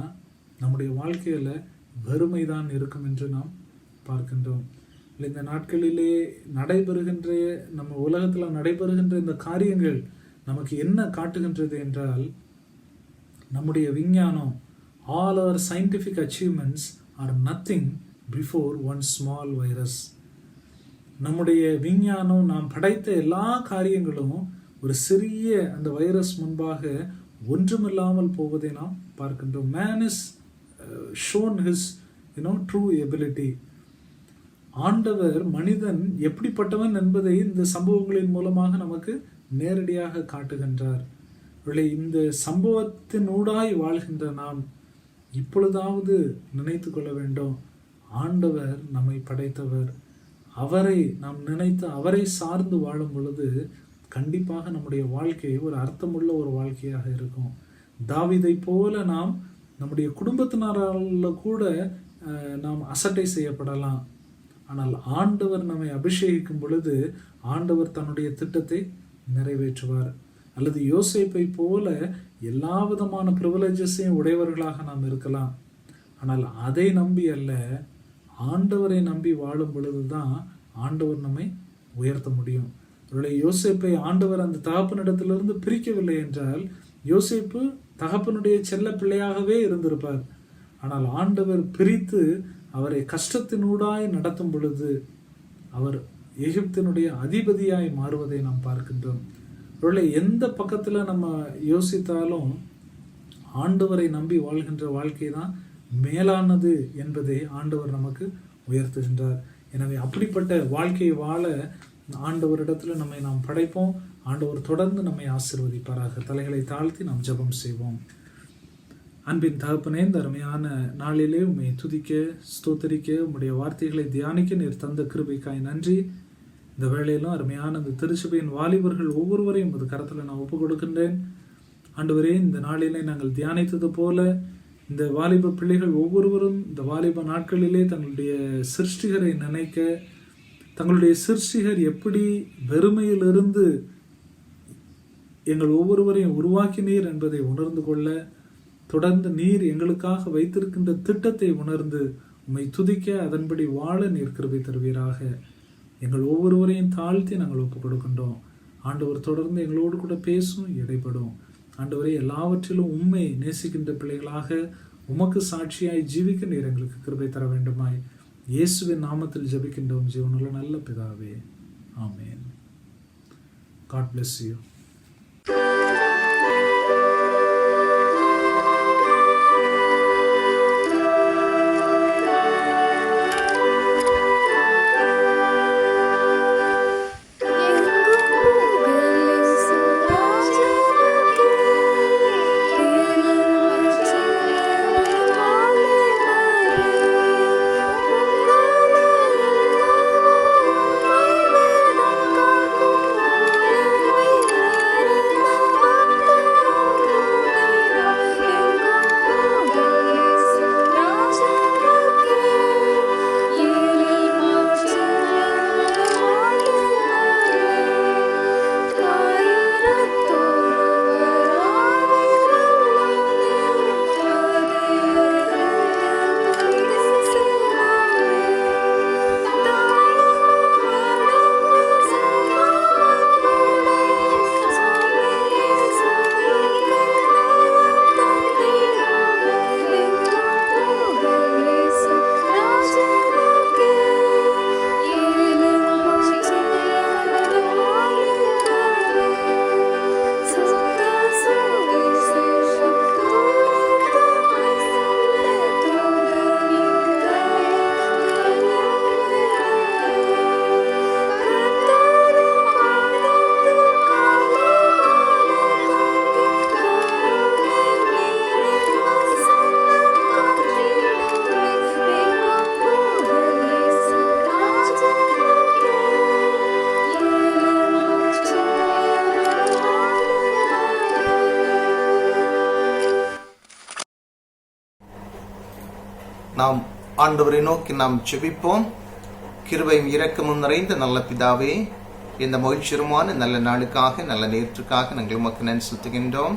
நம்முடைய வாழ்க்கையில் வறுமை தான் இருக்கும் என்று நாம் பார்க்கின்றோம். இந்த நாட்களிலே நடைபெறுகின்ற நம்ம உலகத்தில் நடைபெறுகின்ற இந்த காரியங்கள் நமக்கு என்ன காட்டுகின்றது என்றால், நம்முடைய விஞ்ஞானம், all our scientific achievements are nothing before one small virus. நம்முடைய விஞ்ஞானம், நாம் படைத்த எல்லா காரியங்களும் ஒரு சிறிய அந்த வைரஸ் முன்பாக ஒன்றுமில்லாமல் போவதை நாம் பார்க்கின்றோம். Man is shown his true ability. ஆண்டவர் மனிதன் எப்படிப்பட்டவன் என்பதை இந்த சம்பவங்களின் மூலமாக நமக்கு நேரடியாக காட்டுகின்றார். இந்த சம்பவத்தினூடாய் வாழ்கின்ற நாம் இப்பொழுதாவது நினைத்து கொள்ள வேண்டும், ஆண்டவர் நம்மை படைத்தவர். அவரை நாம் நினைத்து அவரை சார்ந்து வாழும் பொழுது கண்டிப்பாக நம்முடைய வாழ்க்கை ஒரு அர்த்தமுள்ள ஒரு வாழ்க்கையாக இருக்கும். தாவீதை போல நாம் நம்முடைய குடும்பத்தினரால் கூட நாம் அசட்டை செய்யப்படலாம். ஆனால் ஆண்டவர் நம்மை அபிஷேகிக்கும் பொழுது ஆண்டவர் தன்னுடைய திட்டத்தை நிறைவேற்றுவார். அல்லது யோசேப்பை போல எல்லா விதமான ப்ரிவிலேஜஸையும் உடையவர்களாக நாம் இருக்கலாம். ஆனால் அதை நம்பி அல்ல, ஆண்டவரை நம்பி வாழும் பொழுதுதான் ஆண்டவர் நம்மை உயர்த்த முடியும். அவருடைய யோசேப்பை ஆண்டவர் அந்த தகப்பனிடத்திலிருந்து பிரிக்கவில்லை என்றால் யோசேப்பு தகப்பனுடைய செல்ல பிள்ளையாகவே இருந்திருப்பார். ஆனால் ஆண்டவர் பிரித்து அவரை கஷ்டத்தினூடாய் நடத்தும் பொழுது அவர் எகிப்தினுடைய அதிபதியாய் மாறுவதை நாம் பார்க்கின்றோம். அவர்களை எந்த பக்கத்தில் நம்ம யோசித்தாலும் ஆண்டவரை நம்பி வாழ்கின்ற வாழ்க்கை தான் மேலானது என்பதை ஆண்டவர் நமக்கு உயர்த்துகின்றார். எனவே அப்படிப்பட்ட வாழ்க்கையை வாழ ஆண்டவரிடத்தில் நம்மை நாம் படைப்போம். ஆண்டவர் தொடர்ந்து நம்மை ஆசீர்வதிப்பாராக. தலைகளை தாழ்த்தி நாம் ஜெபம் செய்வோம். அன்பின் தகப்பனே, இந்த அருமையான நாளிலே உம்மை துதிக்க ஸ்தோத்தரிக்க உம்முடைய வார்த்தைகளை தியானிக்க நீர் தந்த கிருபைக்காய் நன்றி. இந்த வேளையிலும் அருமையான இந்த திருச்சபையின் வாலிபர்கள் ஒவ்வொருவரையும் உமது கரத்தில் நான் ஒப்புக் கொடுக்கின்றேன். ஆண்டவரே, இந்த நாளிலே நாங்கள் தியானித்தது போல இந்த வாலிப பிள்ளைகள் ஒவ்வொருவரும் இந்த வாலிப நாட்களிலே தங்களுடைய சிருஷ்டிகரை நினைக்க, தங்களுடைய சிருஷ்டிகர் எப்படி வெறுமையிலிருந்து எங்கள் ஒவ்வொருவரையும் உருவாக்கினீர் என்பதை உணர்ந்து கொள்ள, தொடர்ந்து நீர் எங்களுக்காக வைத்திருக்கின்ற திட்டத்தை உணர்ந்து உம்மை துதிக்க அதன்படி வாழ நீர் கிருபை தருவீராக. எங்கள் ஒவ்வொருவரையும் தாழ்த்தி நாங்கள் ஒப்புக் கொடுக்கின்றோம். ஆண்டவர் தொடர்ந்து எங்களோடு கூட பேசும், இடைப்படும். ஆண்டவரை எல்லாவற்றிலும் உம்மை நேசிக்கின்ற பிள்ளைகளாக உமக்கு சாட்சியாய் ஜீவிக்க நீர் எங்களுக்கு கிருபை தர வேண்டுமாய் இயேசுவின் நாமத்தில் ஜெபிக்கின்றோம் ஜீவனுள்ள நல்ல பிதாவே, ஆமென். God bless you. ஆண்டவரை நோக்கி நாம் ஜெபிப்போம். கிருபையும் இரக்கமும் நிறைந்த நல்ல பிதாவே, இந்த மகிழ்ச்சிகரமான நல்ல நாளுக்காக, நல்ல நேரத்துக்காக நாங்கள் உமக்கு நன்றி செலுத்துகின்றோம்.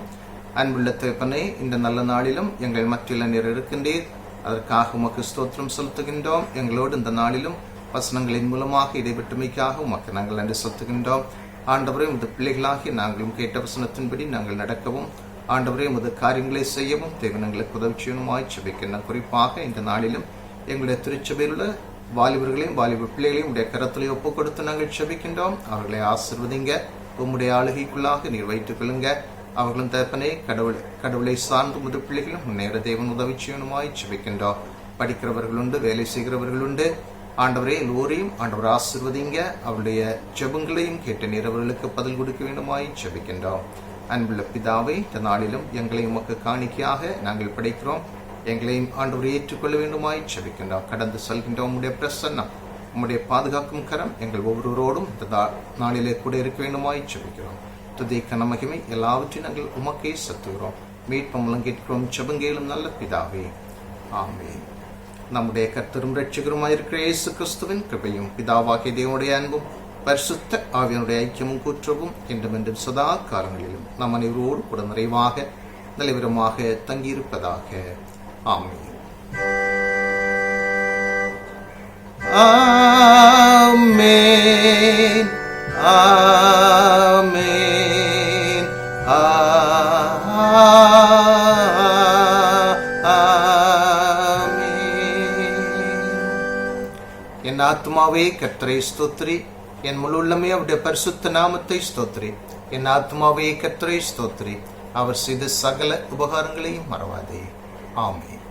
அன்புள்ள தகப்பனே, இந்த நல்ல நாளிலும் எங்கள் மத்தியில் நீர் இருக்கின்றீர். அதற்காக உமக்கு ஸ்தோத்திரம் செலுத்துகின்றோம். எங்களோடு இந்த நாளிலும் வசனங்களின் மூலமாக இடைபெற்றுமைக்காக உமக்கு நாங்கள் நன்றி செலுத்துகின்றோம். ஆண்டவரே, உமது பிள்ளைகளாகி நாங்களும் கேட்ட வசனத்தின்படி நாங்கள் நடக்கவும், ஆண்டவரே உமது காரியங்களை செய்யவும் தேவனங்களுக்கு உதவி செய்யணுமாய் ஜெபிக்கின்றோம். குறிப்பாக இந்த நாளிலும் எங்களுடைய திருச்சபையில் உள்ள வாலிபர்களையும் வாலிப பிள்ளைகளையும் உடைய கரத்திலே ஒப்புக் கொடுத்து நாங்கள் ஜெபிக்கின்றோம். அவர்களை ஆசீர்வதிங்க, உம்முடைய ஆளுகைக்குள்ளாக நீர் வைத்துக் கொள்ளுங்க. அவர்களும் தகப்பனே கடவுளை சார்ந்து உமது பிள்ளைகளும் முன்னேற தேவன் உதவி செய்யணுமாய் ஜெபிக்கின்றோம். படிக்கிறவர்கள் உண்டு, வேலை செய்கிறவர்கள் உண்டு. ஆண்டவரே, எல்லோரையும் ஆண்டவர் ஆசீர்வதிங்க. அவருடைய ஜெபங்களையும் கேட்ட நீர் அவர்களுக்கு பதில் கொடுக்க வேண்டுமாய் ஜெபிக்கின்றோம். அன்புள்ள பிதாவை, இந்த நாளிலும் எங்களை உமக்கு காணிக்கையாக நாங்கள் படைக்கிறோம். எங்களையும் ஆண்டவரை ஏற்றுக்கொள்ள வேண்டுமாய் ஜெபிக்கின்றோம். கடந்து செல்கின்றோம். உம்முடைய பிரசன்னம், உம்முடைய பாதுகாக்கும் கரம் எங்கள் ஒவ்வொருவரோடும் இந்த நாளிலே கூட இருக்க வேண்டுமாய் ஜெபிக்கிறோம். துதி கனமகிமை எல்லாவற்றையும் நாங்கள் உமக்கே செலுத்துகிறோம். மீட்பு மூலம் கேட்கிறோம் ஜெபங்கேளும் நல்ல பிதாவே, ஆமென். நம்முடைய கர்த்தரும் இரட்சகருமாயிருக்கிற இயேசு கிறிஸ்துவின் கிருபையும் பிதாவாகிய தேவனுடைய அன்பும் பரிசுத்த ஆவியனுடைய ஐக்கியமும் கூற்றவும் என்றும் சதா காலங்களிலும் நம் அனைவரோடு கூட நிறைவாக நிலைவரமாக தங்கியிருப்பதாக. ஆமென். ஆமென். ஆமென். என் ஆத்மாவே கர்த்தரை ஸ்தோத்திரி, என் முழு உள்ளமே அவருடைய பரிசுத்த நாமத்தை ஸ்தோத்திரி. என் ஆத்மாவே கர்த்தரை ஸ்தோத்திரி, அவர் செய்த சகல உபகாரங்களையும் மறவாதே. ஆமென்.